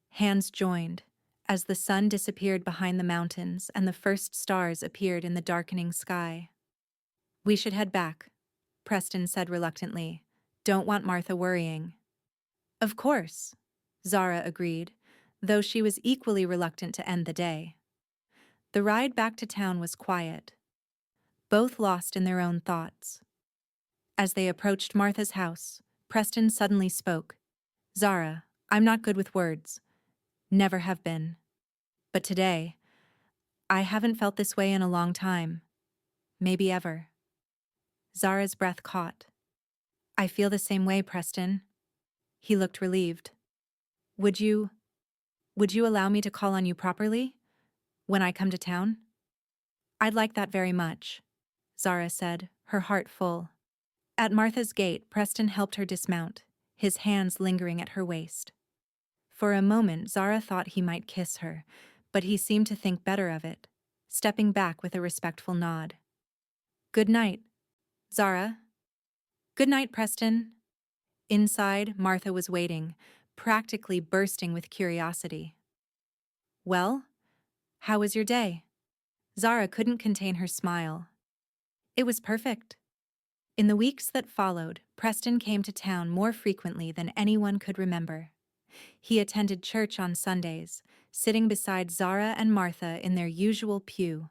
hands joined, as the sun disappeared behind the mountains and the first stars appeared in the darkening sky. "We should head back," Preston said reluctantly. "Don't want Martha worrying." "Of course," Zara agreed, though she was equally reluctant to end the day. The ride back to town was quiet, both lost in their own thoughts. As they approached Martha's house, Preston suddenly spoke. "Zara, I'm not good with words. Never have been. But today, I haven't felt this way in a long time. Maybe ever." Zara's breath caught. "I feel the same way, Preston." He looked relieved. Would you allow me to call on you properly when I come to town?" "I'd like that very much," Zara said, her heart full. At Martha's gate, Preston helped her dismount, his hands lingering at her waist. For a moment, Zara thought he might kiss her, but he seemed to think better of it, stepping back with a respectful nod. "Good night, Zara." "Good night, Preston." Inside, Martha was waiting, practically bursting with curiosity. "Well, how was your day?" Zara couldn't contain her smile. "It was perfect." In the weeks that followed, Preston came to town more frequently than anyone could remember. He attended church on Sundays, sitting beside Zara and Martha in their usual pew.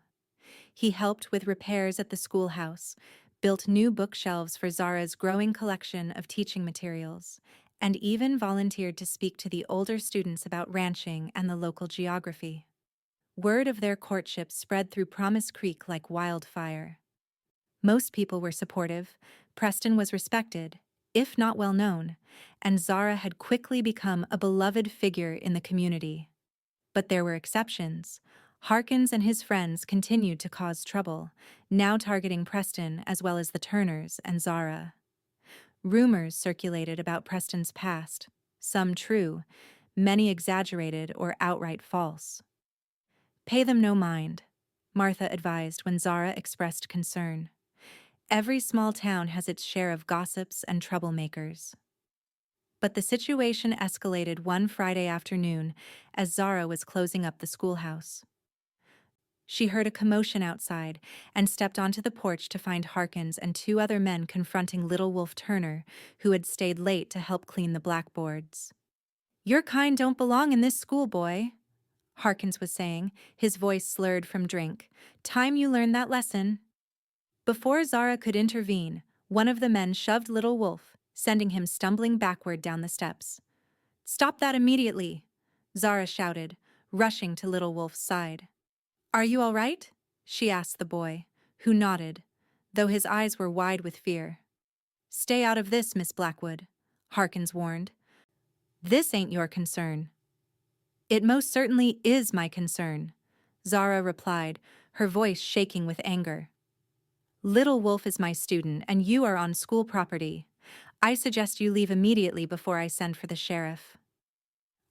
He helped with repairs at the schoolhouse, built new bookshelves for Zara's growing collection of teaching materials, and even volunteered to speak to the older students about ranching and the local geography. Word of their courtship spread through Promise Creek like wildfire. Most people were supportive, Preston was respected, if not well known, and Zara had quickly become a beloved figure in the community. But there were exceptions. Harkins and his friends continued to cause trouble, now targeting Preston as well as the Turners and Zara. Rumors circulated about Preston's past, some true, many exaggerated or outright false. Pay them no mind, Martha advised when Zara expressed concern. Every small town has its share of gossips and troublemakers. But the situation escalated one Friday afternoon as Zara was closing up the schoolhouse. She heard a commotion outside and stepped onto the porch to find Harkins and two other men confronting Little Wolf Turner, who had stayed late to help clean the blackboards. "Your kind don't belong in this school, boy," Harkins was saying, his voice slurred from drink. "Time you learned that lesson." Before Zara could intervene, one of the men shoved Little Wolf, sending him stumbling backward down the steps. "Stop that immediately," Zara shouted, rushing to Little Wolf's side. "Are you all right?" she asked the boy, who nodded, though his eyes were wide with fear. "Stay out of this, Miss Blackwood," Harkins warned. "This ain't your concern." "It most certainly is my concern," Zara replied, her voice shaking with anger. "Little Wolf is my student and you are on school property. I suggest you leave immediately before I send for the sheriff."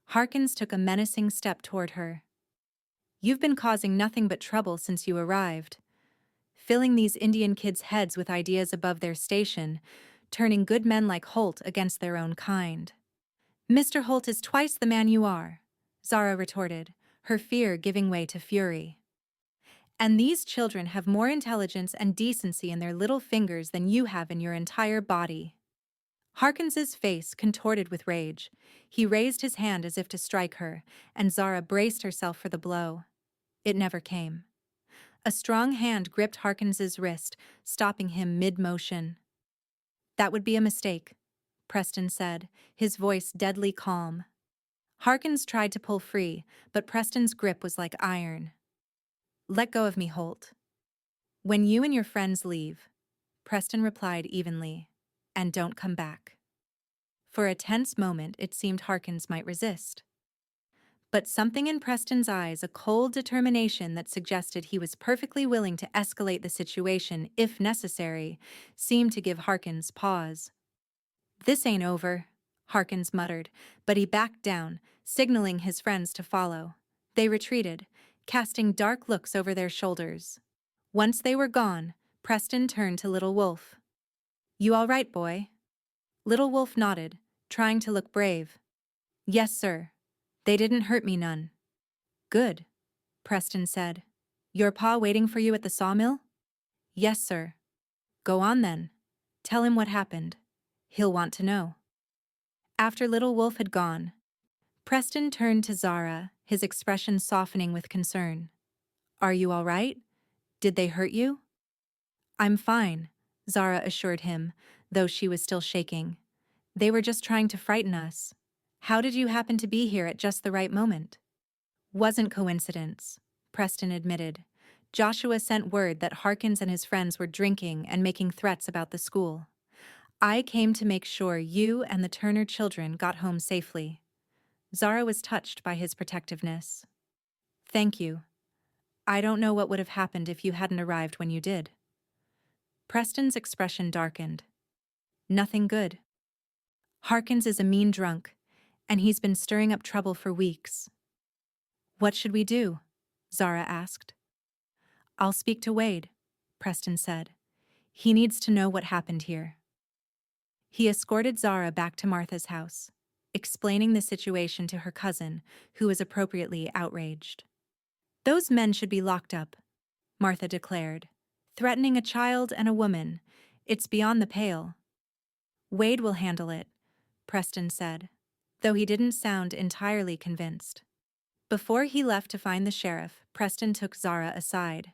Harkins took a menacing step toward her. "You've been causing nothing but trouble since you arrived, filling these Indian kids' heads with ideas above their station, turning good men like Holt against their own kind." "Mr. Holt is twice the man you are," Zara retorted, her fear giving way to fury. "And these children have more intelligence and decency in their little fingers than you have in your entire body." Harkins's face contorted with rage. He raised his hand as if to strike her, and Zara braced herself for the blow. It never came. A strong hand gripped Harkins's wrist, stopping him mid-motion. "That would be a mistake," Preston said, his voice deadly calm. Harkins tried to pull free, but Preston's grip was like iron. "Let go of me, Holt." "When you and your friends leave," Preston replied evenly, "and don't come back." For a tense moment, it seemed Harkins might resist. But something in Preston's eyes, a cold determination that suggested he was perfectly willing to escalate the situation if necessary, seemed to give Harkins pause. "This ain't over," Harkins muttered, but he backed down, signaling his friends to follow. They retreated, casting dark looks over their shoulders. Once they were gone, Preston turned to Little Wolf. "You all right, boy?" Little Wolf nodded, trying to look brave. "Yes, sir. They didn't hurt me none." "Good," Preston said. "Your pa waiting for you at the sawmill?" "Yes, sir." "Go on then. Tell him what happened. He'll want to know." After Little Wolf had gone, Preston turned to Zara, his expression softening with concern. "Are you all right? Did they hurt you?" "I'm fine," Zara assured him, though she was still shaking. "They were just trying to frighten us. How did you happen to be here at just the right moment?" "Wasn't coincidence," Preston admitted. "Joshua sent word that Harkins and his friends were drinking and making threats about the school. I came to make sure you and the Turner children got home safely." Zara was touched by his protectiveness. "Thank you. I don't know what would have happened if you hadn't arrived when you did." Preston's expression darkened. "Nothing good. Harkins is a mean drunk, and he's been stirring up trouble for weeks." "What should we do?" Zara asked. "I'll speak to Wade," Preston said. "He needs to know what happened here." He escorted Zara back to Martha's house, explaining the situation to her cousin, who was appropriately outraged. "Those men should be locked up," Martha declared. "Threatening a child and a woman. It's beyond the pale." "Wade will handle it," Preston said, though he didn't sound entirely convinced. Before he left to find the sheriff, Preston took Zara aside.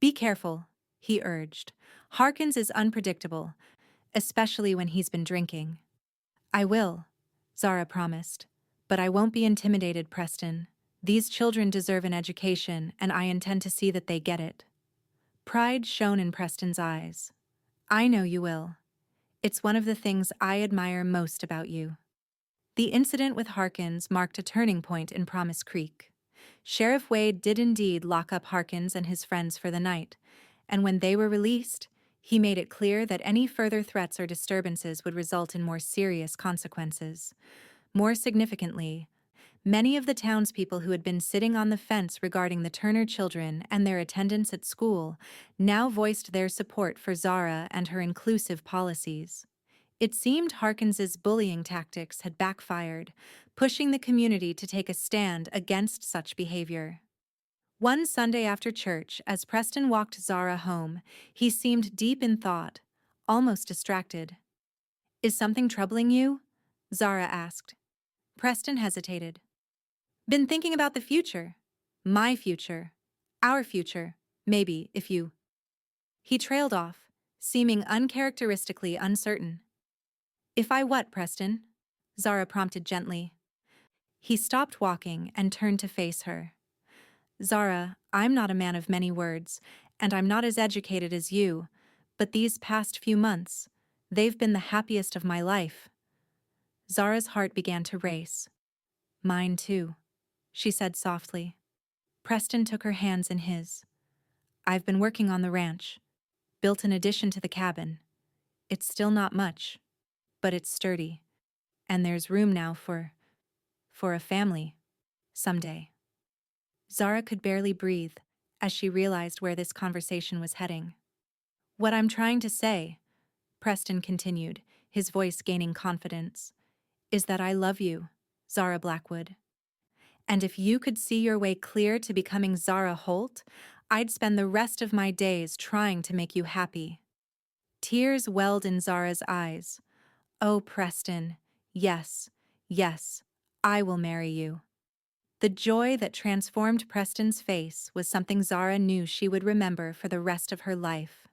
Be careful, he urged. Harkins is unpredictable, especially when he's been drinking. I will, Zara promised. But I won't be intimidated, Preston. These children deserve an education, and I intend to see that they get it. Pride shone in Preston's eyes. I know you will. It's one of the things I admire most about you. The incident with Harkins marked a turning point in Promise Creek. Sheriff Wade did indeed lock up Harkins and his friends for the night, and when they were released, he made it clear that any further threats or disturbances would result in more serious consequences. More significantly, many of the townspeople who had been sitting on the fence regarding the Turner children and their attendance at school now voiced their support for Zara and her inclusive policies. It seemed Harkins's bullying tactics had backfired, pushing the community to take a stand against such behavior. One Sunday after church, as Preston walked Zara home, he seemed deep in thought, almost distracted. Is something troubling you? Zara asked. Preston hesitated. Been thinking about the future. My future. Our future. Maybe, if you. He trailed off, seeming uncharacteristically uncertain. If I what, Preston? Zara prompted gently. He stopped walking and turned to face her. Zara, I'm not a man of many words, and I'm not as educated as you, but these past few months, they've been the happiest of my life. Zara's heart began to race. Mine too, she said softly. Preston took her hands in his. I've been working on the ranch, built an addition to the cabin. It's still not much, but it's sturdy, and there's room now for a family, someday. Zara could barely breathe as she realized where this conversation was heading. What I'm trying to say, Preston continued, his voice gaining confidence, is that I love you, Zara Blackwood. And if you could see your way clear to becoming Zara Holt, I'd spend the rest of my days trying to make you happy. Tears welled in Zara's eyes. Oh, Preston, yes, yes, I will marry you. The joy that transformed Preston's face was something Zara knew she would remember for the rest of her life.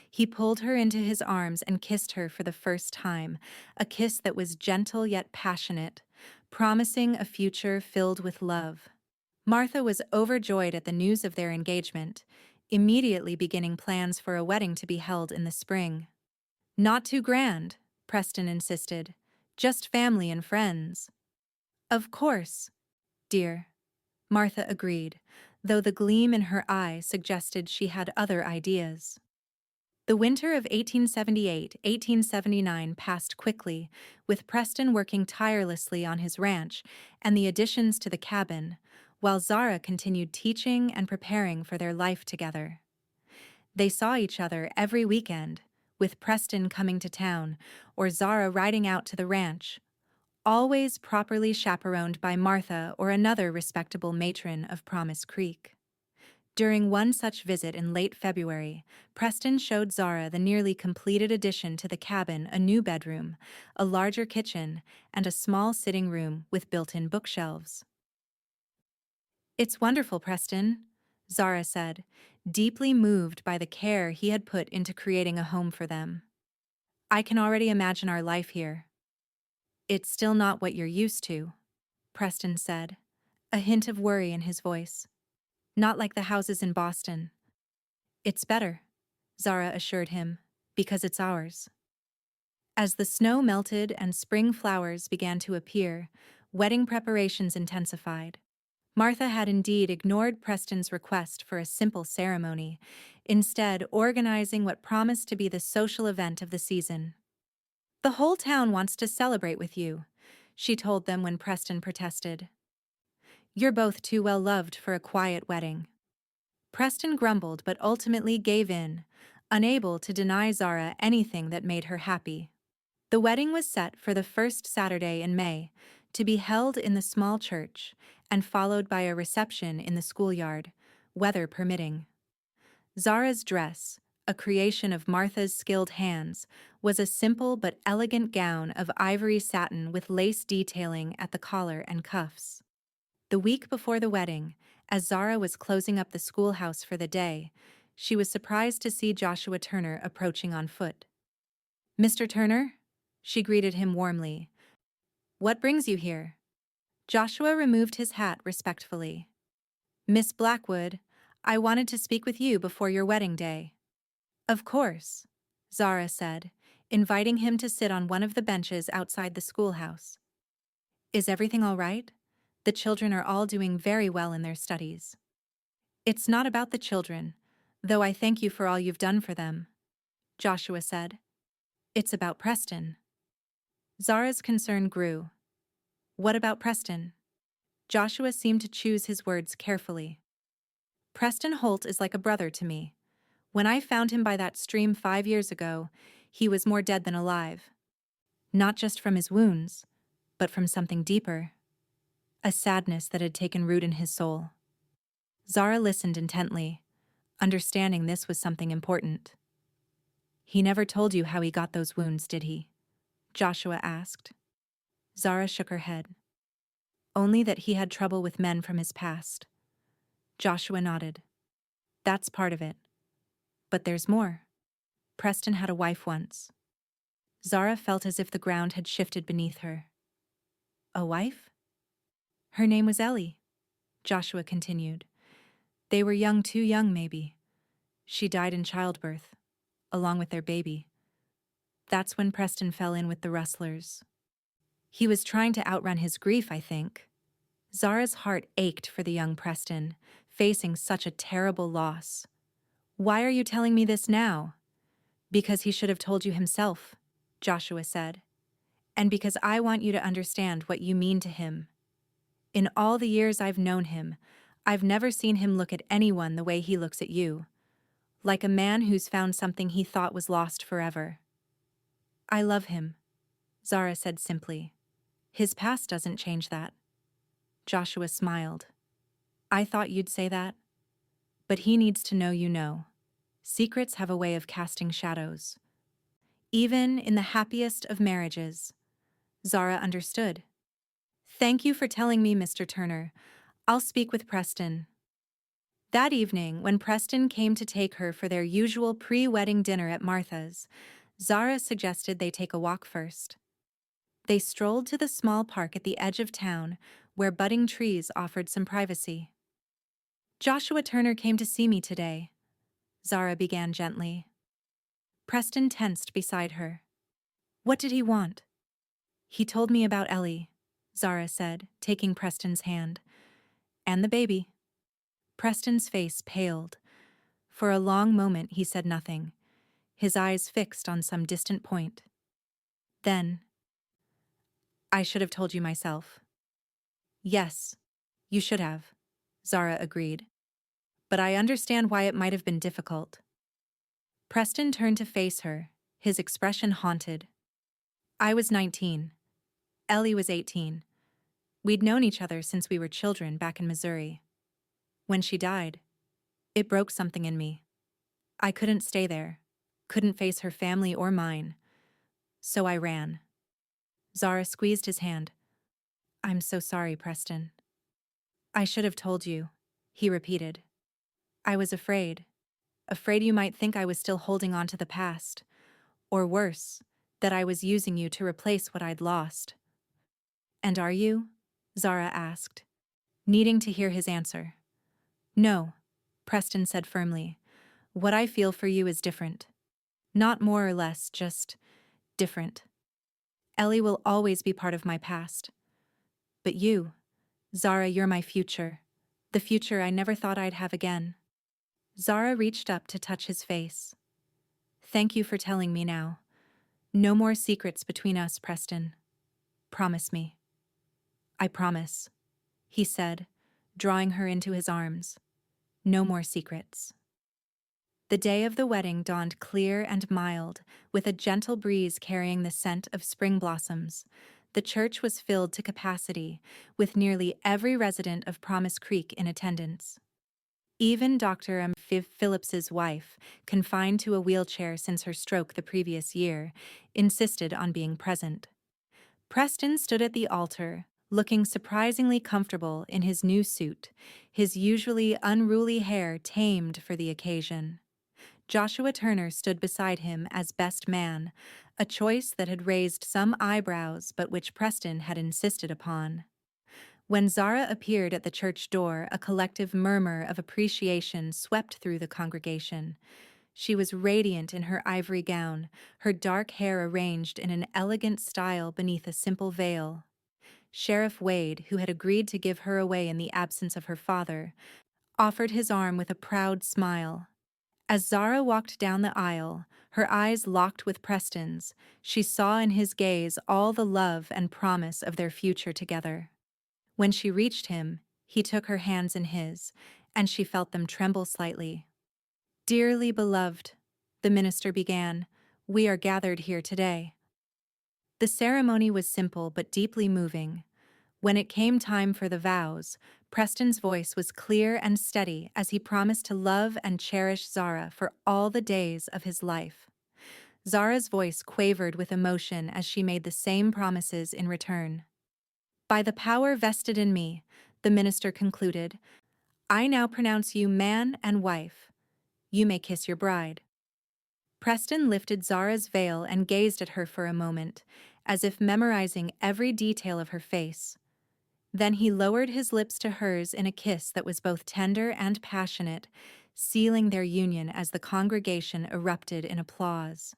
He pulled her into his arms and kissed her for the first time, a kiss that was gentle yet passionate, promising a future filled with love. Martha was overjoyed at the news of their engagement, immediately beginning plans for a wedding to be held in the spring. Not too grand, Preston insisted. Just family and friends. Of course, dear, Martha agreed, though the gleam in her eye suggested she had other ideas. The winter of 1878-1879 passed quickly, with Preston working tirelessly on his ranch and the additions to the cabin, while Zara continued teaching and preparing for their life together. They saw each other every weekend, with Preston coming to town or Zara riding out to the ranch, always properly chaperoned by Martha or another respectable matron of Promise Creek. During one such visit in late February, Preston showed Zara the nearly completed addition to the cabin, a new bedroom, a larger kitchen, and a small sitting room with built-in bookshelves. It's wonderful, Preston, Zara said, deeply moved by the care he had put into creating a home for them. I can already imagine our life here. It's still not what you're used to, Preston said, a hint of worry in his voice. Not like the houses in Boston. It's better, Zara assured him, because it's ours. As the snow melted and spring flowers began to appear, wedding preparations intensified. Martha had indeed ignored Preston's request for a simple ceremony, instead organizing what promised to be the social event of the season. The whole town wants to celebrate with you, she told them when Preston protested. You're both too well loved for a quiet wedding. Preston grumbled but ultimately gave in, unable to deny Zara anything that made her happy. The wedding was set for the first Saturday in May, to be held in the small church, and followed by a reception in the schoolyard, weather permitting. Zara's dress, a creation of Martha's skilled hands, was a simple but elegant gown of ivory satin with lace detailing at the collar and cuffs. The week before the wedding, as Zara was closing up the schoolhouse for the day, She was surprised to see Joshua Turner approaching on foot. "Mr. Turner?" She greeted him warmly. "What brings you here?" Joshua removed his hat respectfully. "Miss Blackwood, I wanted to speak with you before your wedding day." "Of course," Zara said, inviting him to sit on one of the benches outside the schoolhouse. "Is everything all right? The children are all doing very well in their studies." "It's not about the children, though I thank you for all you've done for them," Joshua said. "It's about Preston." Zara's concern grew. "What about Preston?" Joshua seemed to choose his words carefully. "Preston Holt is like a brother to me. When I found him by that stream 5 years ago, he was more dead than alive. Not just from his wounds, but from something deeper. A sadness that had taken root in his soul." Zara listened intently, understanding this was something important. "He never told you how he got those wounds, did he?" Joshua asked. Zara shook her head. "Only that he had trouble with men from his past." Joshua nodded. "That's part of it. But there's more. Preston had a wife once." Zara felt as if the ground had shifted beneath her. "A wife?" "Her name was Ellie," Joshua continued. "They were young, too young maybe. She died in childbirth, along with their baby. That's when Preston fell in with the rustlers. He was trying to outrun his grief, I think." Zara's heart ached for the young Preston, facing such a terrible loss. "Why are you telling me this now?" "Because he should have told you himself," Joshua said. "And because I want you to understand what you mean to him. In all the years I've known him, I've never seen him look at anyone the way he looks at you. Like a man who's found something he thought was lost forever." "I love him," Zara said simply. "His past doesn't change that." Joshua smiled. "I thought you'd say that. But he needs to know you know. Secrets have a way of casting shadows. Even in the happiest of marriages." Zara understood. "Thank you for telling me, Mr. Turner. I'll speak with Preston." That evening, when Preston came to take her for their usual pre-wedding dinner at Martha's, Zara suggested they take a walk first. They strolled to the small park at the edge of town, where budding trees offered some privacy. "Joshua Turner came to see me today," Zara began gently. Preston tensed beside her. "What did he want?" "He told me about Ellie," Zara said, taking Preston's hand. "And the baby." Preston's face paled. For a long moment he said nothing, his eyes fixed on some distant point. Then, "I should have told you myself." "Yes, you should have," Zara agreed. "But I understand why it might have been difficult." Preston turned to face her, his expression haunted. "I was 19. Ellie was 18. We'd known each other since we were children back in Missouri. When she died, it broke something in me. I couldn't stay there, couldn't face her family or mine. So I ran." Zara squeezed his hand. "I'm so sorry, Preston." "I should have told you," he repeated. "I was afraid. Afraid you might think I was still holding on to the past. Or worse, that I was using you to replace what I'd lost." "And are you?" Zara asked, needing to hear his answer. "No," Preston said firmly. "What I feel for you is different. Not more or less, just different. Ellie will always be part of my past. But you, Zara, you're my future. The future I never thought I'd have again." Zara reached up to touch his face. "Thank you for telling me now. No more secrets between us, Preston. Promise me." "I promise," he said, drawing her into his arms. "No more secrets." The day of the wedding dawned clear and mild, with a gentle breeze carrying the scent of spring blossoms. The church was filled to capacity, with nearly every resident of Promise Creek in attendance. Even Dr. M. Phillips's wife, confined to a wheelchair since her stroke the previous year, insisted on being present. Preston stood at the altar, looking surprisingly comfortable in his new suit, his usually unruly hair tamed for the occasion. Joshua Turner stood beside him as best man, a choice that had raised some eyebrows but which Preston had insisted upon. When Zara appeared at the church door, a collective murmur of appreciation swept through the congregation. She was radiant in her ivory gown, her dark hair arranged in an elegant style beneath a simple veil. Sheriff Wade, who had agreed to give her away in the absence of her father, offered his arm with a proud smile. As Zara walked down the aisle, her eyes locked with Preston's, she saw in his gaze all the love and promise of their future together. When she reached him, he took her hands in his, and she felt them tremble slightly. "Dearly beloved," the minister began, "we are gathered here today." The ceremony was simple but deeply moving. When it came time for the vows, Preston's voice was clear and steady as he promised to love and cherish Zara for all the days of his life. Zara's voice quavered with emotion as she made the same promises in return. "By the power vested in me," the minister concluded, "I now pronounce you man and wife. You may kiss your bride." Preston lifted Zara's veil and gazed at her for a moment, as if memorizing every detail of her face. Then he lowered his lips to hers in a kiss that was both tender and passionate, sealing their union as the congregation erupted in applause.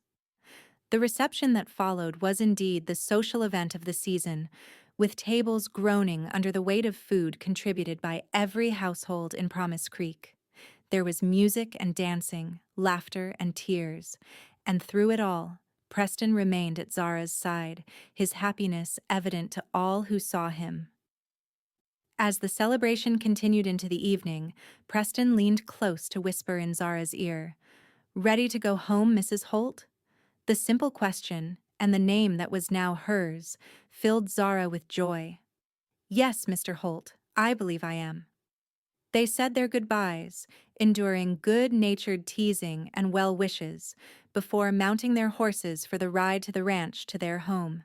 The reception that followed was indeed the social event of the season, with tables groaning under the weight of food contributed by every household in Promise Creek. There was music and dancing, laughter and tears, and through it all, Preston remained at Zara's side, his happiness evident to all who saw him. As the celebration continued into the evening, Preston leaned close to whisper in Zara's ear, "Ready to go home, Mrs. Holt?" The simple question, and the name that was now hers, filled Zara with joy. "Yes, Mr. Holt, I believe I am." They said their goodbyes, enduring good-natured teasing and well wishes, before mounting their horses for the ride to the ranch to their home.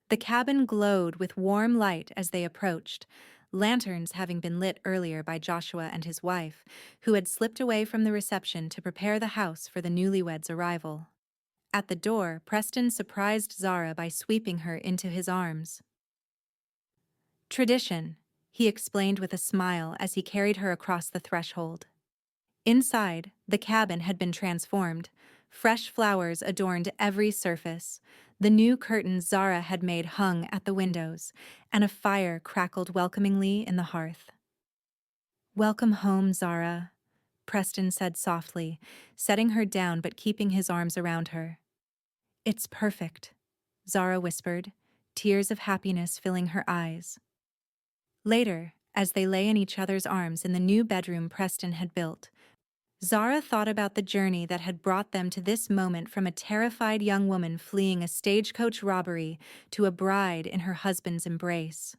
The cabin glowed with warm light as they approached, lanterns having been lit earlier by Joshua and his wife, who had slipped away from the reception to prepare the house for the newlyweds' arrival. At the door, Preston surprised Zara by sweeping her into his arms. "Tradition," he explained with a smile as he carried her across the threshold. Inside, the cabin had been transformed. Fresh flowers adorned every surface. The new curtains Zara had made hung at the windows, and a fire crackled welcomingly in the hearth. "Welcome home, Zara," Preston said softly, setting her down but keeping his arms around her. "It's perfect," Zara whispered, tears of happiness filling her eyes. Later, as they lay in each other's arms in the new bedroom Preston had built, Zara thought about the journey that had brought them to this moment, from a terrified young woman fleeing a stagecoach robbery to a bride in her husband's embrace.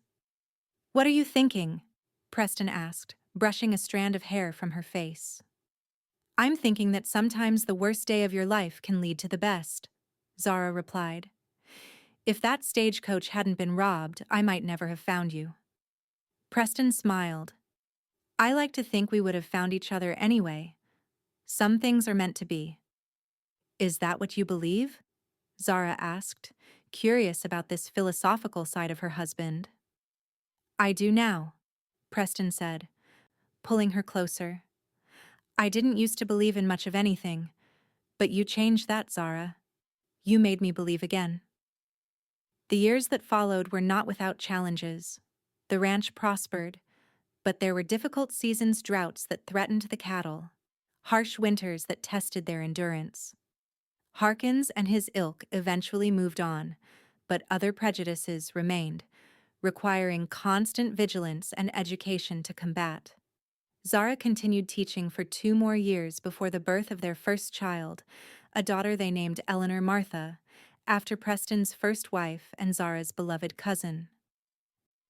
"What are you thinking?" Preston asked, brushing a strand of hair from her face. "I'm thinking that sometimes the worst day of your life can lead to the best," Zara replied. "If that stagecoach hadn't been robbed, I might never have found you." Preston smiled. "I like to think we would have found each other anyway. Some things are meant to be." "Is that what you believe?" Zara asked, curious about this philosophical side of her husband. "I do now," Preston said, pulling her closer. "I didn't used to believe in much of anything, but you changed that, Zara. You made me believe again." The years that followed were not without challenges. The ranch prospered, but there were difficult seasons, droughts that threatened the cattle, harsh winters that tested their endurance. Harkins and his ilk eventually moved on, but other prejudices remained, requiring constant vigilance and education to combat. Zara continued teaching for 2 more years before the birth of their first child, a daughter they named Eleanor Martha, after Preston's first wife and Zara's beloved cousin.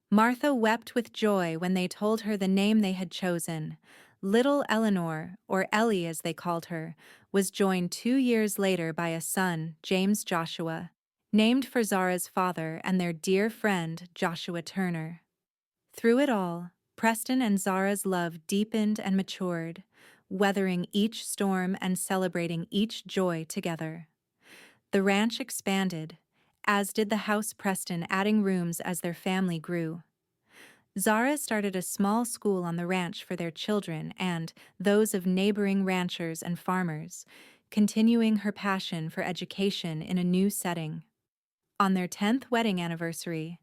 Martha wept with joy when they told her the name they had chosen. Little Eleanor, or Ellie as they called her, was joined 2 years later by a son, James Joshua, named for Zara's father and their dear friend, Joshua Turner. Through it all, Preston and Zara's love deepened and matured. weathering each storm and celebrating each joy together. The ranch expanded, as did the house Preston, adding rooms as their family grew. Zara started a small school on the ranch for their children and those of neighboring ranchers and farmers, continuing her passion for education in a new setting. On their 10th wedding anniversary,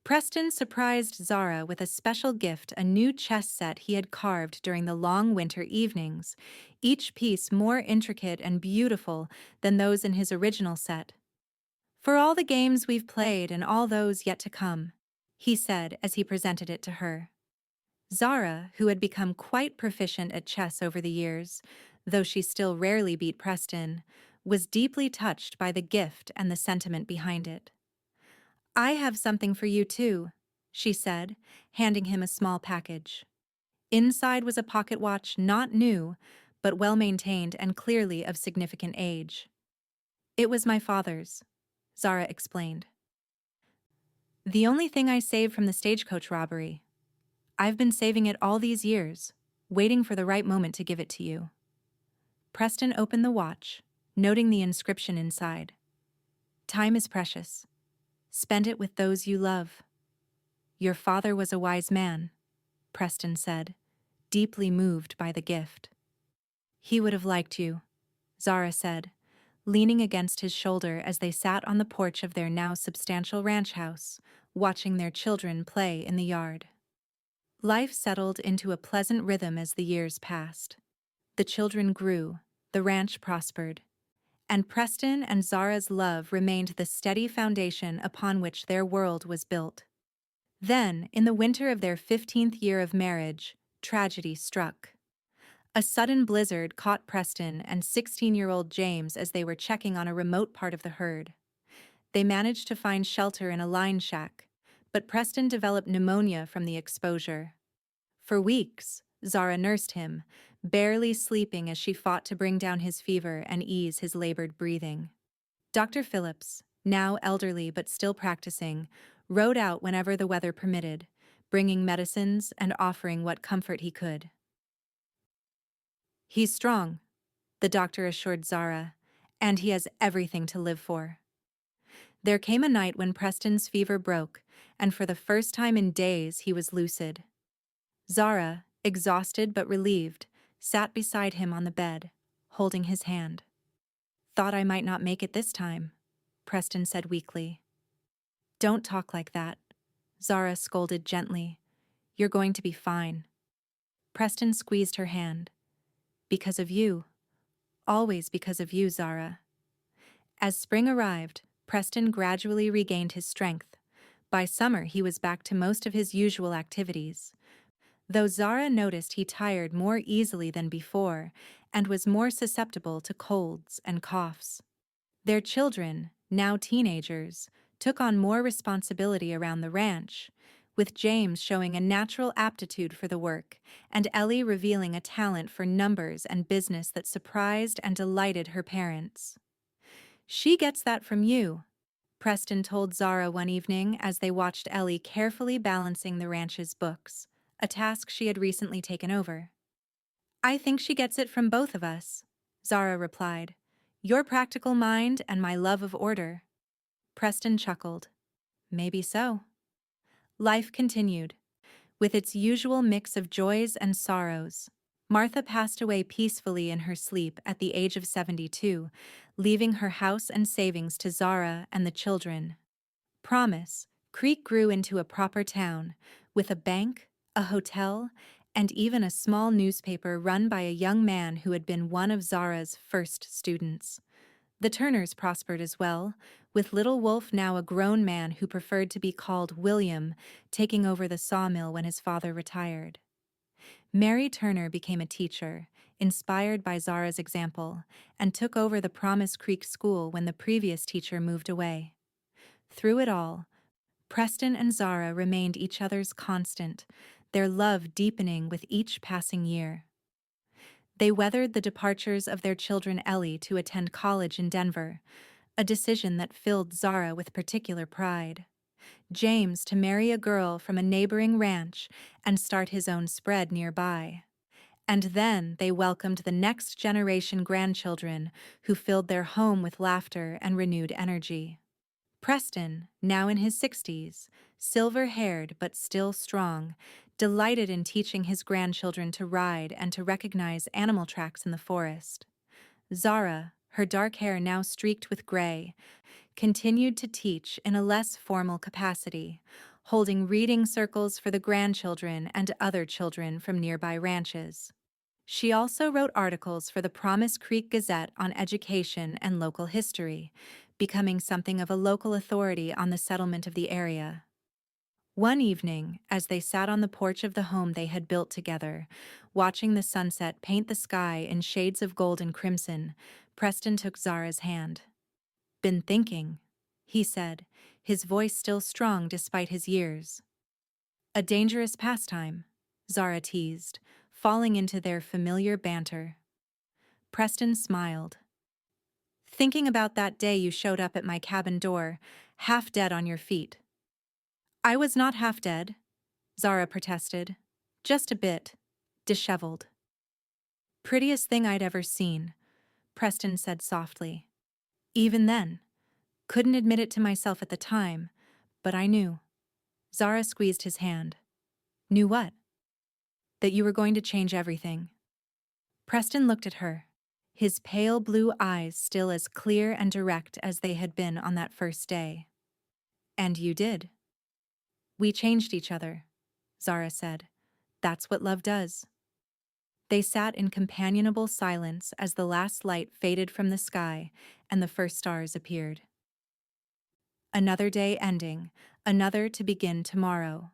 Preston surprised Zara with a special gift, a new chess set he had carved during the long winter evenings, each piece more intricate and beautiful than those in his original set. "For all the games we've played and all those yet to come," he said as he presented it to her. Zara, who had become quite proficient at chess over the years, though she still rarely beat Preston, was deeply touched by the gift and the sentiment behind it. "I have something for you too," she said, handing him a small package. Inside was a pocket watch, not new, but well-maintained and clearly of significant age. "It was my father's," Zara explained. "The only thing I saved from the stagecoach robbery. I've been saving it all these years, waiting for the right moment to give it to you." Preston opened the watch, noting the inscription inside. "Time is precious. Spend it with those you love." "Your father was a wise man," Preston said, deeply moved by the gift. "He would have liked you," Zara said, leaning against his shoulder as they sat on the porch of their now substantial ranch house, watching their children play in the yard. Life settled into a pleasant rhythm as the years passed. The children grew, the ranch prospered, and Preston and Zara's love remained the steady foundation upon which their world was built. Then, in the winter of their 15th year of marriage, tragedy struck. A sudden blizzard caught Preston and 16-year-old James as they were checking on a remote part of the herd. They managed to find shelter in a line shack, but Preston developed pneumonia from the exposure. For weeks, Zara nursed him, barely sleeping as she fought to bring down his fever and ease his labored breathing. Dr. Phillips, now elderly but still practicing, rode out whenever the weather permitted, bringing medicines and offering what comfort he could. "He's strong," the doctor assured Zara, "and he has everything to live for." There came a night when Preston's fever broke, and for the first time in days he was lucid. Zara, exhausted but relieved, sat beside him on the bed, holding his hand. "Thought I might not make it this time," Preston said weakly. "Don't talk like that," Zara scolded gently. "You're going to be fine." Preston squeezed her hand. "Because of you. Always because of you, Zara." As spring arrived, Preston gradually regained his strength. By summer, he was back to most of his usual activities, though Zara noticed he tired more easily than before and was more susceptible to colds and coughs. Their children, now teenagers, took on more responsibility around the ranch, with James showing a natural aptitude for the work and Ellie revealing a talent for numbers and business that surprised and delighted her parents. "She gets that from you," Preston told Zara one evening as they watched Ellie carefully balancing the ranch's books, a task she had recently taken over. "I think she gets it from both of us," Zara replied. "Your practical mind and my love of order." Preston chuckled. "Maybe so." Life continued, with its usual mix of joys and sorrows. Martha passed away peacefully in her sleep at the age of 72, leaving her house and savings to Zara and the children. Promise Creek grew into a proper town, with a bank, a hotel, and even a small newspaper run by a young man who had been one of Zara's first students. The Turners prospered as well, with little Wolf now a grown man who preferred to be called William, taking over the sawmill when his father retired. Mary Turner became a teacher, inspired by Zara's example, and took over the Promise Creek School when the previous teacher moved away. Through it all, Preston and Zara remained each other's constant, their love deepening with each passing year. They weathered the departures of their children Ellie to attend college in Denver, a decision that filled Zara with particular pride. James to marry a girl from a neighboring ranch and start his own spread nearby. And then they welcomed the next generation grandchildren who filled their home with laughter and renewed energy. Preston, now in his 60s, silver-haired but still strong, delighted in teaching his grandchildren to ride and to recognize animal tracks in the forest. Zara, her dark hair now streaked with gray, continued to teach in a less formal capacity, holding reading circles for the grandchildren and other children from nearby ranches. She also wrote articles for the Promise Creek Gazette on education and local history, becoming something of a local authority on the settlement of the area. One evening, as they sat on the porch of the home they had built together, watching the sunset paint the sky in shades of gold and crimson, Preston took Zara's hand. "Been thinking," he said, his voice still strong despite his years. "A dangerous pastime," Zara teased, falling into their familiar banter. Preston smiled. "Thinking about that day you showed up at my cabin door, half dead on your feet." "I was not half dead," Zara protested. "Just a bit. Disheveled." "Prettiest thing I'd ever seen," Preston said softly. "Even then. Couldn't admit it to myself at the time, but I knew." Zara squeezed his hand. "Knew what?" "That you were going to change everything." Preston looked at her, his pale blue eyes still as clear and direct as they had been on that first day. "And you did." "We changed each other," Zara said. "That's what love does." They sat in companionable silence as the last light faded from the sky and the first stars appeared. Another day ending, another to begin tomorrow.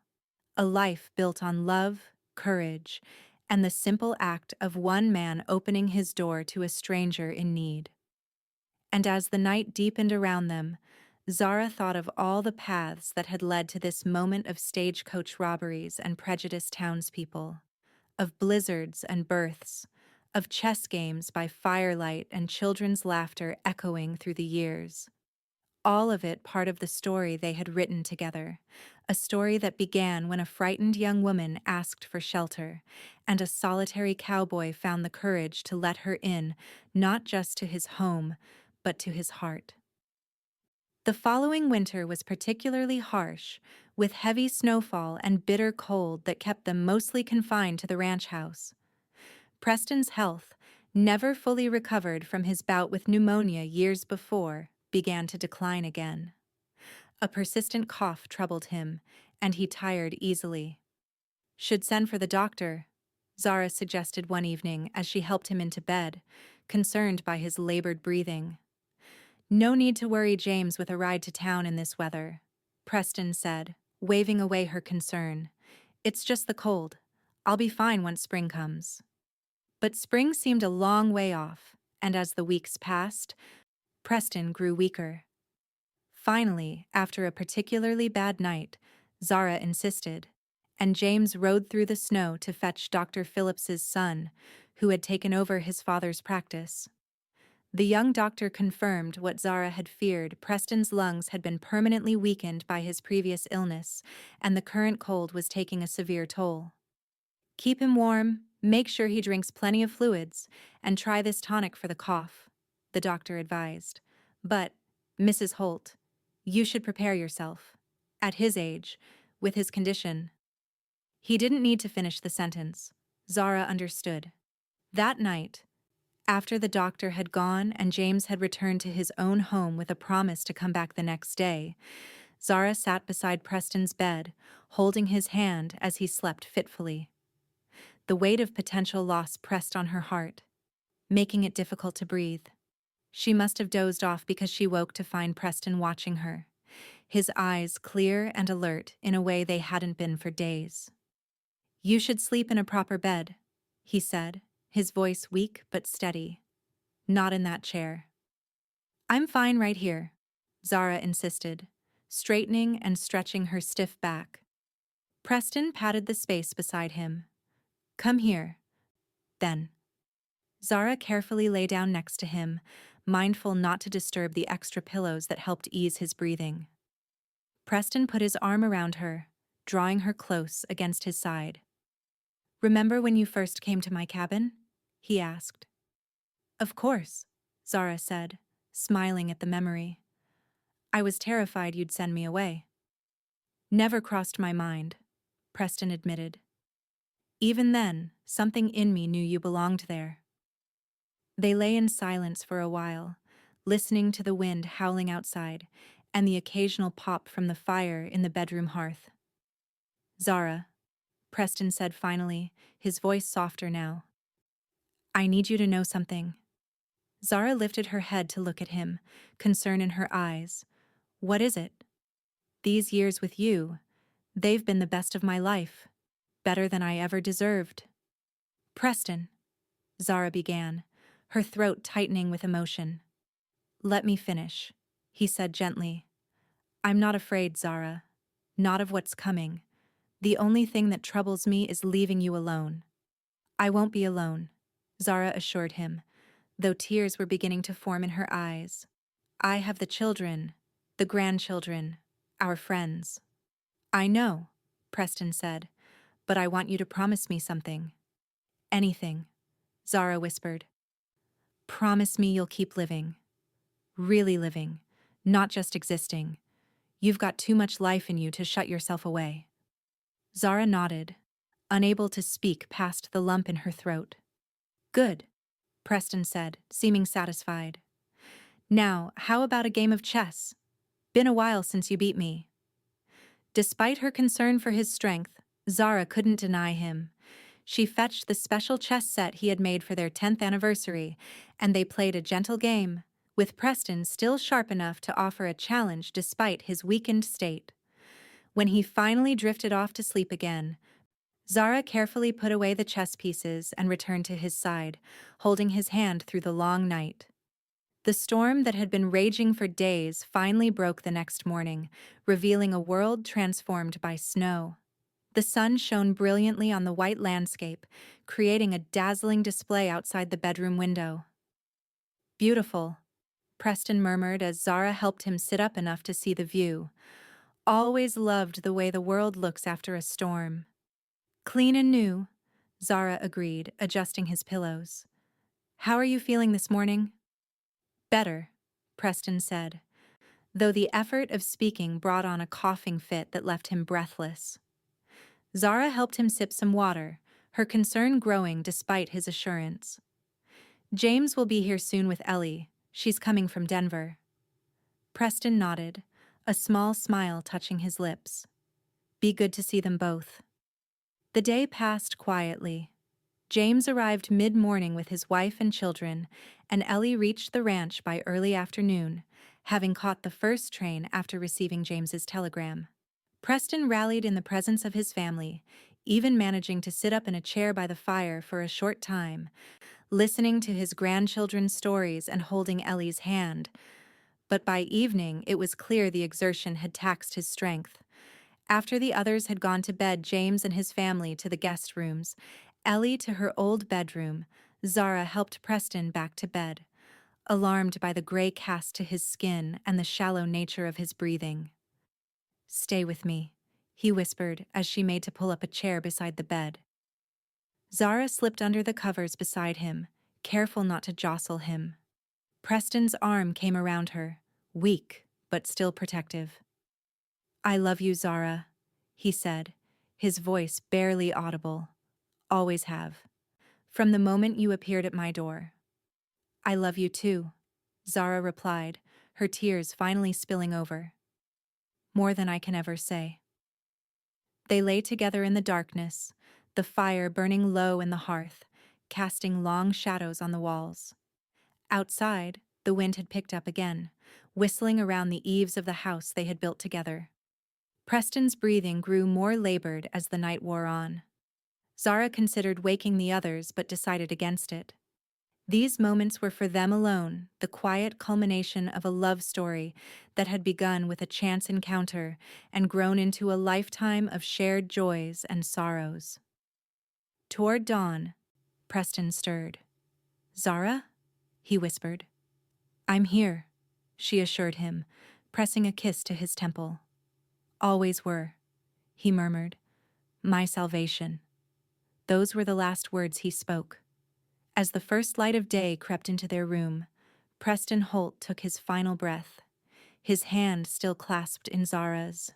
A life built on love, courage, and the simple act of one man opening his door to a stranger in need. And as the night deepened around them, Zara thought of all the paths that had led to this moment of stagecoach robberies and prejudiced townspeople, of blizzards and births, of chess games by firelight and children's laughter echoing through the years. All of it part of the story they had written together, a story that began when a frightened young woman asked for shelter, and a solitary cowboy found the courage to let her in, not just to his home, but to his heart. The following winter was particularly harsh, with heavy snowfall and bitter cold that kept them mostly confined to the ranch house. Preston's health, never fully recovered from his bout with pneumonia years before, began to decline again. A persistent cough troubled him, and he tired easily. "Should send for the doctor," Zara suggested one evening as she helped him into bed, concerned by his labored breathing. "No need to worry James with a ride to town in this weather," Preston said, waving away her concern. "It's just the cold. I'll be fine once spring comes." But spring seemed a long way off, and as the weeks passed, Preston grew weaker. Finally, after a particularly bad night, Zara insisted, and James rode through the snow to fetch Dr. Phillips's son, who had taken over his father's practice. The young doctor confirmed what Zara had feared. Preston's lungs had been permanently weakened by his previous illness, and the current cold was taking a severe toll. "Keep him warm, make sure he drinks plenty of fluids, and try this tonic for the cough," the doctor advised. "But, Mrs. Holt, you should prepare yourself. At his age, with his condition." He didn't need to finish the sentence. Zara understood. That night, after the doctor had gone and James had returned to his own home with a promise to come back the next day, Zara sat beside Preston's bed, holding his hand as he slept fitfully. The weight of potential loss pressed on her heart, making it difficult to breathe. She must have dozed off because she woke to find Preston watching her, his eyes clear and alert in a way they hadn't been for days. "You should sleep in a proper bed," he said, his voice weak but steady. "Not in that chair." "I'm fine right here," Zara insisted, straightening and stretching her stiff back. Preston patted the space beside him. "Come here, then." Zara carefully lay down next to him, mindful not to disturb the extra pillows that helped ease his breathing. Preston put his arm around her, drawing her close against his side. Remember when you first came to my cabin? He asked. Of course, Zara said, smiling at the memory. I was terrified you'd send me away. Never crossed my mind, Preston admitted. Even then, something in me knew you belonged there. They lay in silence for a while, listening to the wind howling outside and the occasional pop from the fire in the bedroom hearth. Zara, Preston said finally, his voice softer now. I need you to know something. Zara lifted her head to look at him, concern in her eyes. What is it? These years with you, they've been the best of my life. Better than I ever deserved. Preston, Zara began, her throat tightening with emotion. Let me finish, he said gently. I'm not afraid, Zara. Not of what's coming. The only thing that troubles me is leaving you alone. I won't be alone, Zara assured him, though tears were beginning to form in her eyes. I have the children, the grandchildren, our friends. I know, Preston said, but I want you to promise me something. Anything, Zara whispered. Promise me you'll keep living. Really living, not just existing. You've got too much life in you to shut yourself away. Zara nodded, unable to speak past the lump in her throat. Good, Preston said, seeming satisfied. Now, how about a game of chess? Been a while since you beat me. Despite her concern for his strength, Zara couldn't deny him. She fetched the special chess set he had made for their 10th anniversary, and they played a gentle game, with Preston still sharp enough to offer a challenge despite his weakened state. When he finally drifted off to sleep again, Zara carefully put away the chess pieces and returned to his side, holding his hand through the long night. The storm that had been raging for days finally broke the next morning, revealing a world transformed by snow. The sun shone brilliantly on the white landscape, creating a dazzling display outside the bedroom window. Beautiful, Preston murmured as Zara helped him sit up enough to see the view. Always loved the way the world looks after a storm. Clean and new, Zara agreed, adjusting his pillows. How are you feeling this morning? Better, Preston said, though the effort of speaking brought on a coughing fit that left him breathless. Zara helped him sip some water, her concern growing despite his assurance. James will be here soon with Ellie. She's coming from Denver. Preston nodded, a small smile touching his lips. Be good to see them both. The day passed quietly. James arrived mid-morning with his wife and children, and Ellie reached the ranch by early afternoon, having caught the first train after receiving James's telegram. Preston rallied in the presence of his family, even managing to sit up in a chair by the fire for a short time, listening to his grandchildren's stories and holding Ellie's hand. But by evening, it was clear the exertion had taxed his strength. After the others had gone to bed, James and his family to the guest rooms, Ellie to her old bedroom, Zara helped Preston back to bed, alarmed by the gray cast to his skin and the shallow nature of his breathing. Stay with me, he whispered as she made to pull up a chair beside the bed. Zara slipped under the covers beside him, careful not to jostle him. Preston's arm came around her, weak but still protective. I love you, Zara, he said, his voice barely audible. Always have. From the moment you appeared at my door. I love you too, Zara replied, her tears finally spilling over. More than I can ever say. They lay together in the darkness, the fire burning low in the hearth, casting long shadows on the walls. Outside, the wind had picked up again, whistling around the eaves of the house they had built together. Preston's breathing grew more labored as the night wore on. Zara considered waking the others but decided against it. These moments were for them alone, the quiet culmination of a love story that had begun with a chance encounter and grown into a lifetime of shared joys and sorrows. Toward dawn, Preston stirred. Zara? He whispered. I'm here, she assured him, pressing a kiss to his temple. Always were, he murmured. My salvation. Those were the last words he spoke. As the first light of day crept into their room, Preston Holt took his final breath, his hand still clasped in Zara's.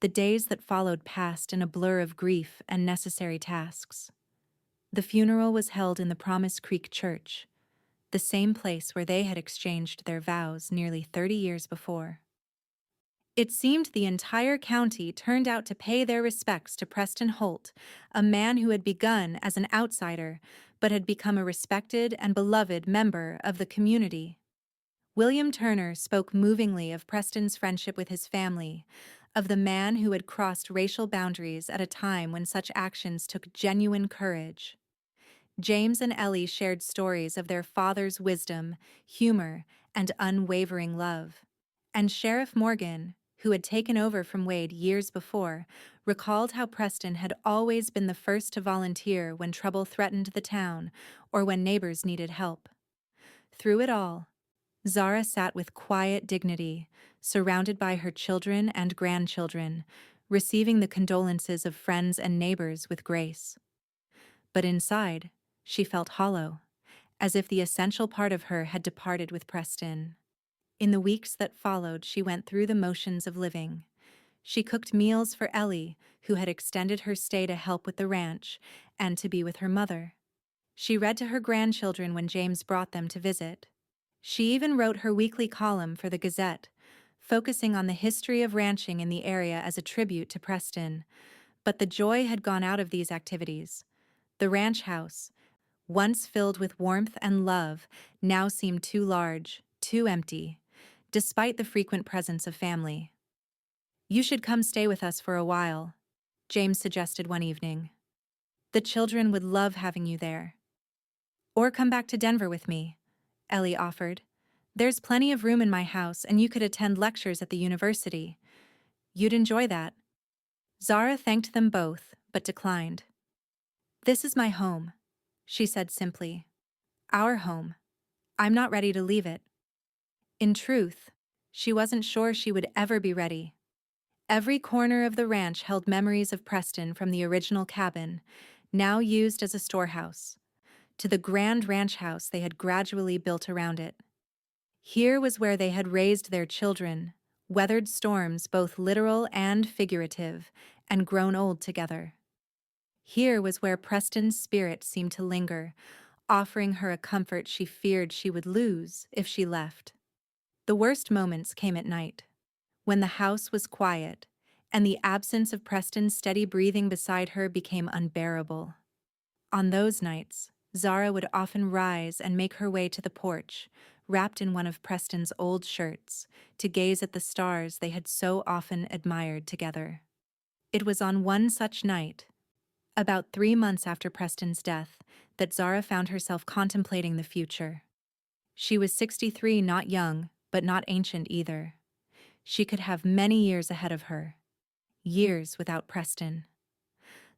The days that followed passed in a blur of grief and necessary tasks. The funeral was held in the Promise Creek Church, the same place where they had exchanged their vows nearly 30 years before. It seemed the entire county turned out to pay their respects to Preston Holt, a man who had begun as an outsider but had become a respected and beloved member of the community. William Turner spoke movingly of Preston's friendship with his family, of the man who had crossed racial boundaries at a time when such actions took genuine courage. James and Ellie shared stories of their father's wisdom, humor, and unwavering love. And Sheriff Morgan, who had taken over from Wade years before, recalled how Preston had always been the first to volunteer when trouble threatened the town or when neighbors needed help. Through it all, Zara sat with quiet dignity, surrounded by her children and grandchildren, receiving the condolences of friends and neighbors with grace. But inside, she felt hollow, as if the essential part of her had departed with Preston. In the weeks that followed, she went through the motions of living. She cooked meals for Ellie, who had extended her stay to help with the ranch and to be with her mother. She read to her grandchildren when James brought them to visit. She even wrote her weekly column for the Gazette, focusing on the history of ranching in the area as a tribute to Preston. But the joy had gone out of these activities. The ranch house, once filled with warmth and love, now seemed too large, too empty, despite the frequent presence of family. "You should come stay with us for a while," James suggested one evening. "The children would love having you there." "Or come back to Denver with me," Ellie offered. "There's plenty of room in my house and you could attend lectures at the university. You'd enjoy that." Zara thanked them both, but declined. "This is my home," she said simply. "Our home. I'm not ready to leave it." In truth, she wasn't sure she would ever be ready. Every corner of the ranch held memories of Preston, from the original cabin, now used as a storehouse, to the grand ranch house they had gradually built around it. Here was where they had raised their children, weathered storms both literal and figurative, and grown old together. Here was where Preston's spirit seemed to linger, offering her a comfort she feared she would lose if she left. The worst moments came at night, when the house was quiet, and the absence of Preston's steady breathing beside her became unbearable. On those nights, Zara would often rise and make her way to the porch, wrapped in one of Preston's old shirts, to gaze at the stars they had so often admired together. It was on one such night, about 3 months after Preston's death, that Zara found herself contemplating the future. She was 63, not young, but not ancient either. She could have many years ahead of her. Years without Preston.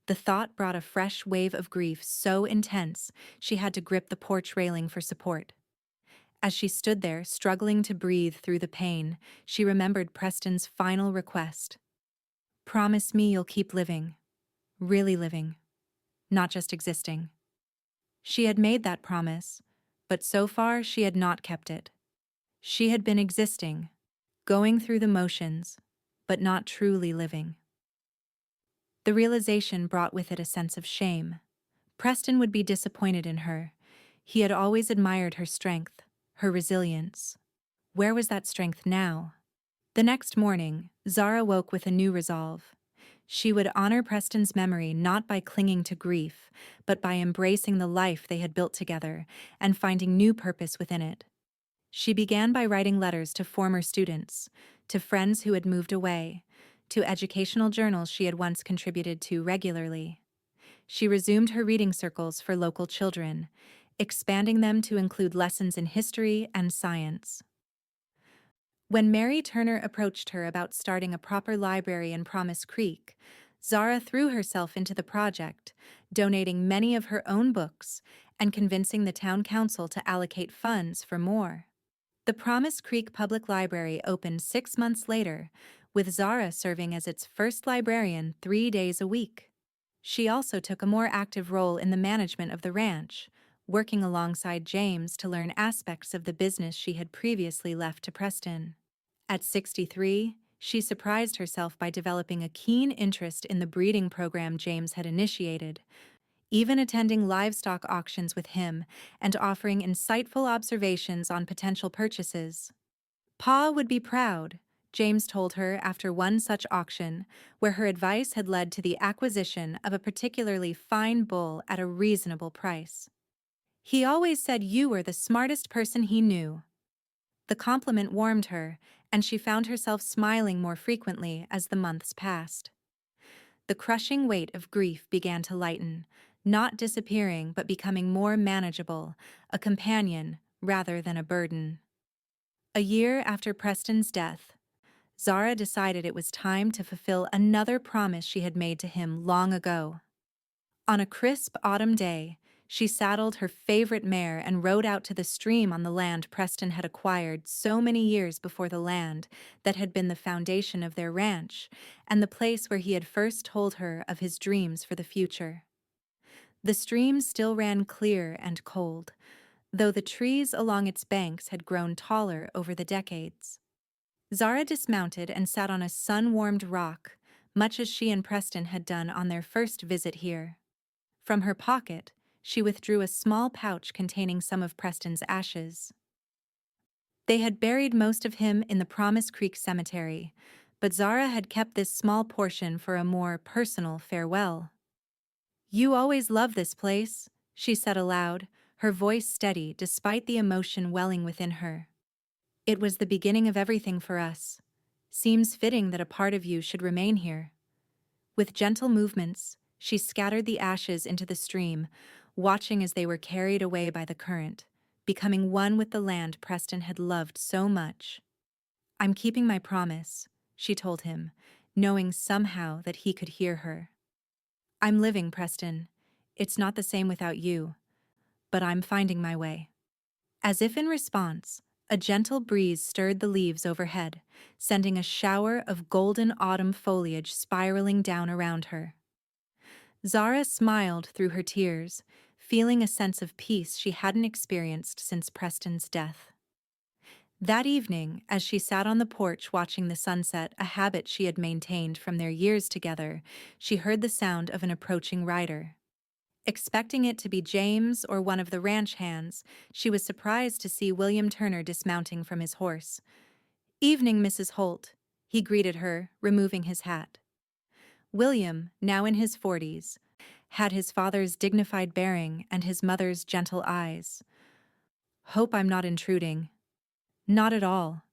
The thought brought a fresh wave of grief so intense she had to grip the porch railing for support. As she stood there, struggling to breathe through the pain, she remembered Preston's final request. "Promise me you'll keep living. Really living. Not just existing." She had made that promise, but so far she had not kept it. She had been existing, going through the motions, but not truly living. The realization brought with it a sense of shame. Preston would be disappointed in her. He had always admired her strength, her resilience. Where was that strength now? The next morning, Zara woke with a new resolve. She would honor Preston's memory not by clinging to grief, but by embracing the life they had built together and finding new purpose within it. She began by writing letters to former students, to friends who had moved away, to educational journals she had once contributed to regularly. She resumed her reading circles for local children, expanding them to include lessons in history and science. When Mary Turner approached her about starting a proper library in Promise Creek, Zara threw herself into the project, donating many of her own books and convincing the town council to allocate funds for more. The Promise Creek Public Library opened 6 months later, with Zara serving as its first librarian 3 days a week. She also took a more active role in the management of the ranch, working alongside James to learn aspects of the business she had previously left to Preston. At 63, she surprised herself by developing a keen interest in the breeding program James had initiated, even attending livestock auctions with him and offering insightful observations on potential purchases. Pa would be proud, James told her after one such auction, where her advice had led to the acquisition of a particularly fine bull at a reasonable price. He always said you were the smartest person he knew. The compliment warmed her, and she found herself smiling more frequently as the months passed. The crushing weight of grief began to lighten, not disappearing but becoming more manageable, a companion rather than a burden. A year after Preston's death, Zara decided it was time to fulfill another promise she had made to him long ago. On a crisp autumn day, she saddled her favorite mare and rode out to the stream on the land Preston had acquired so many years before, the land that had been the foundation of their ranch and the place where he had first told her of his dreams for the future. The stream still ran clear and cold, though the trees along its banks had grown taller over the decades. Zara dismounted and sat on a sun-warmed rock, much as she and Preston had done on their first visit here. From her pocket, she withdrew a small pouch containing some of Preston's ashes. They had buried most of him in the Promise Creek Cemetery, but Zara had kept this small portion for a more personal farewell. "You always loved this place," she said aloud, her voice steady despite the emotion welling within her. "It was the beginning of everything for us. Seems fitting that a part of you should remain here." With gentle movements, she scattered the ashes into the stream, watching as they were carried away by the current, becoming one with the land Preston had loved so much. "I'm keeping my promise," she told him, knowing somehow that he could hear her. "I'm living, Preston. It's not the same without you, but I'm finding my way." As if in response, a gentle breeze stirred the leaves overhead, sending a shower of golden autumn foliage spiraling down around her. Zara smiled through her tears, feeling a sense of peace she hadn't experienced since Preston's death. That evening, as she sat on the porch watching the sunset, a habit she had maintained from their years together, she heard the sound of an approaching rider. Expecting it to be James or one of the ranch hands, she was surprised to see William Turner dismounting from his horse. "Evening, Mrs. Holt," he greeted her, removing his hat. William, now in his 40s, had his father's dignified bearing and his mother's gentle eyes. "Hope I'm not intruding." "Not at all,"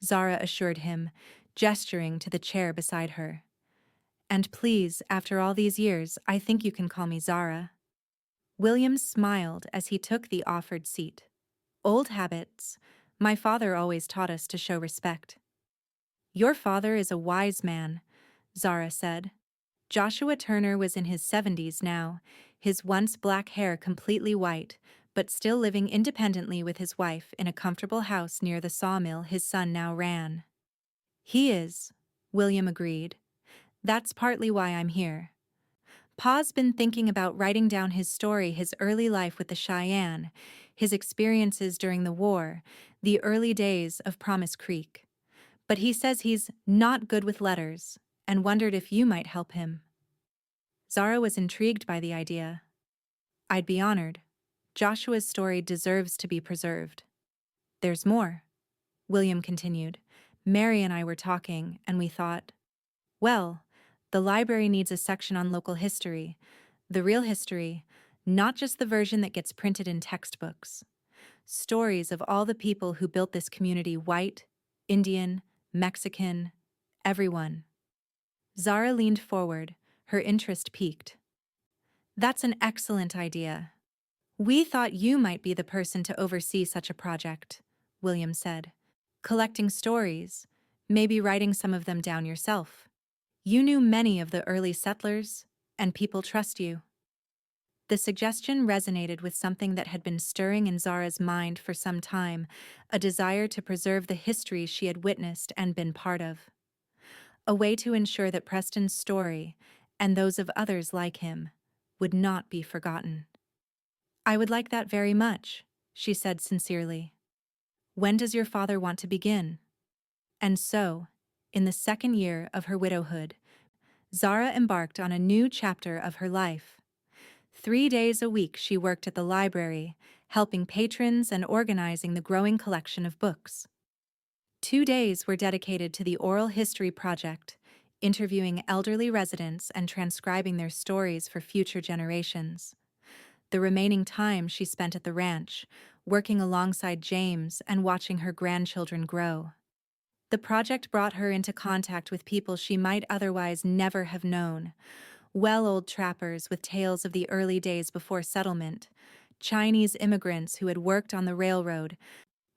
Zara assured him, gesturing to the chair beside her. "And please, after all these years, I think you can call me Zara." William smiled as he took the offered seat. "Old habits. My father always taught us to show respect." "Your father is a wise man," Zara said. Joshua Turner was in his 70s now, his once black hair completely white, but still living independently with his wife in a comfortable house near the sawmill his son now ran. "He is," William agreed. "That's partly why I'm here. Pa's been thinking about writing down his story, his early life with the Cheyenne, his experiences during the war, the early days of Promise Creek. But he says he's not good with letters, and wondered if you might help him." Zara was intrigued by the idea. "I'd be honored. Joshua's story deserves to be preserved." "There's more," William continued. "Mary and I were talking, and we thought, well, the library needs a section on local history, the real history, not just the version that gets printed in textbooks. Stories of all the people who built this community, white, Indian, Mexican, everyone." Zara leaned forward, her interest piqued. "That's an excellent idea. We thought you might be the person to oversee such a project," William said. "Collecting stories, maybe writing some of them down yourself. You knew many of the early settlers, and people trust you." The suggestion resonated with something that had been stirring in Zara's mind for some time, a desire to preserve the history she had witnessed and been part of. A way to ensure that Preston's story, and those of others like him, would not be forgotten. "I would like that very much," she said sincerely. "When does your father want to begin?" And so, in the second year of her widowhood, Zara embarked on a new chapter of her life. 3 days a week she worked at the library, helping patrons and organizing the growing collection of books. 2 days were dedicated to the Oral History Project, interviewing elderly residents and transcribing their stories for future generations. The remaining time she spent at the ranch, working alongside James and watching her grandchildren grow. The project brought her into contact with people she might otherwise never have known: well-old trappers with tales of the early days before settlement, Chinese immigrants who had worked on the railroad,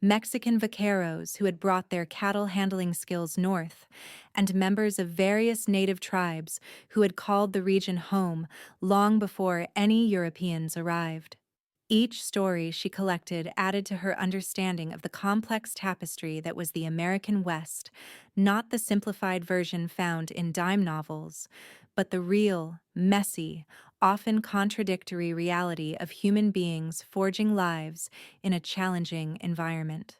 Mexican vaqueros who had brought their cattle-handling skills north, and members of various native tribes who had called the region home long before any Europeans arrived. Each story she collected added to her understanding of the complex tapestry that was the American West, not the simplified version found in dime novels, but the real, messy, often contradictory reality of human beings forging lives in a challenging environment.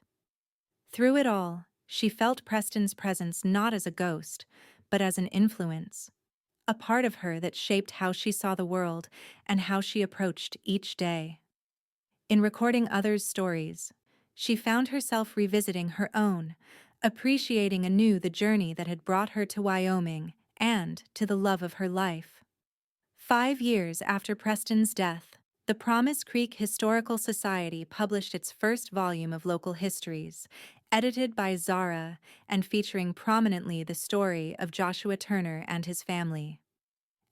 Through it all, she felt Preston's presence not as a ghost, but as an influence, a part of her that shaped how she saw the world and how she approached each day. In recording others' stories, she found herself revisiting her own, appreciating anew the journey that had brought her to Wyoming and to the love of her life. 5 years after Preston's death, the Promise Creek Historical Society published its first volume of local histories, edited by Zara and featuring prominently the story of Joshua Turner and his family.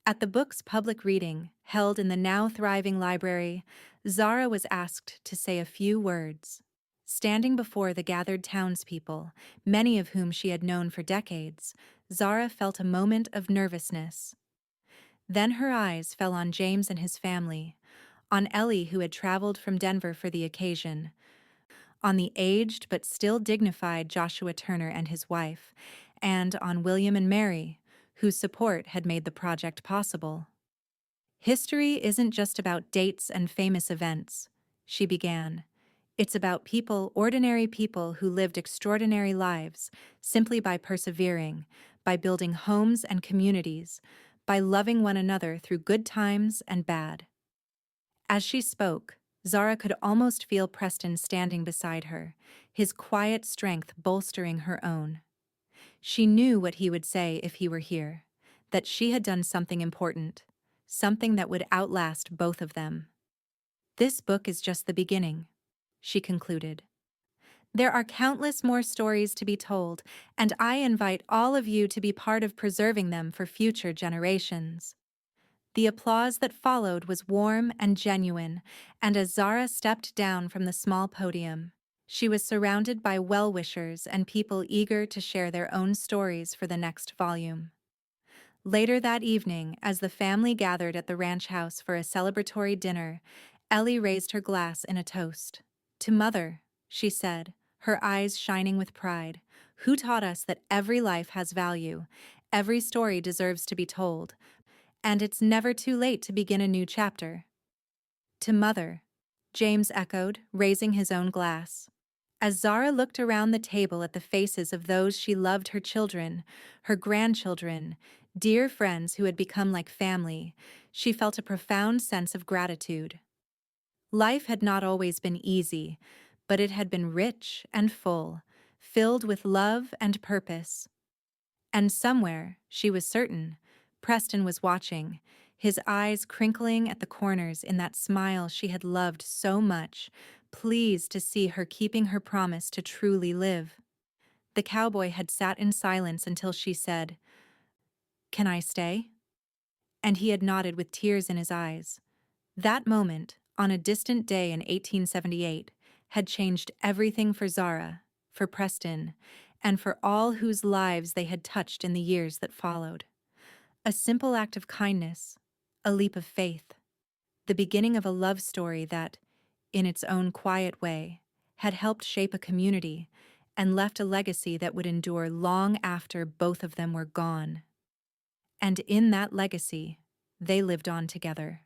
At the book's public reading, held in the now thriving library, Zara was asked to say a few words. Standing before the gathered townspeople, many of whom she had known for decades, Zara felt a moment of nervousness. Then her eyes fell on James and his family, on Ellie, who had traveled from Denver for the occasion, on the aged but still dignified Joshua Turner and his wife, and on William and Mary, whose support had made the project possible. "History isn't just about dates and famous events," she began. "It's about people, ordinary people who lived extraordinary lives simply by persevering, by building homes and communities, by loving one another through good times and bad." As she spoke, Zara could almost feel Preston standing beside her, his quiet strength bolstering her own. She knew what he would say if he were here, that she had done something important, something that would outlast both of them. "This book is just the beginning," she concluded. "There are countless more stories to be told, and I invite all of you to be part of preserving them for future generations." The applause that followed was warm and genuine, and as Zara stepped down from the small podium, she was surrounded by well-wishers and people eager to share their own stories for the next volume. Later that evening, as the family gathered at the ranch house for a celebratory dinner, Ellie raised her glass in a toast. "To Mother," she said, her eyes shining with pride, "who taught us that every life has value, every story deserves to be told, and it's never too late to begin a new chapter." "To Mother," James echoed, raising his own glass. As Zara looked around the table at the faces of those she loved, her children, her grandchildren, dear friends who had become like family, she felt a profound sense of gratitude. Life had not always been easy, but it had been rich and full, filled with love and purpose. And somewhere, she was certain, Preston was watching, his eyes crinkling at the corners in that smile she had loved so much, pleased to see her keeping her promise to truly live. The cowboy had sat in silence until she said, "Can I stay?" And he had nodded with tears in his eyes. That moment, on a distant day in 1878, had changed everything for Zara, for Preston, and for all whose lives they had touched in the years that followed. A simple act of kindness, a leap of faith, the beginning of a love story that, in its own quiet way, had helped shape a community and left a legacy that would endure long after both of them were gone. And in that legacy, they lived on together.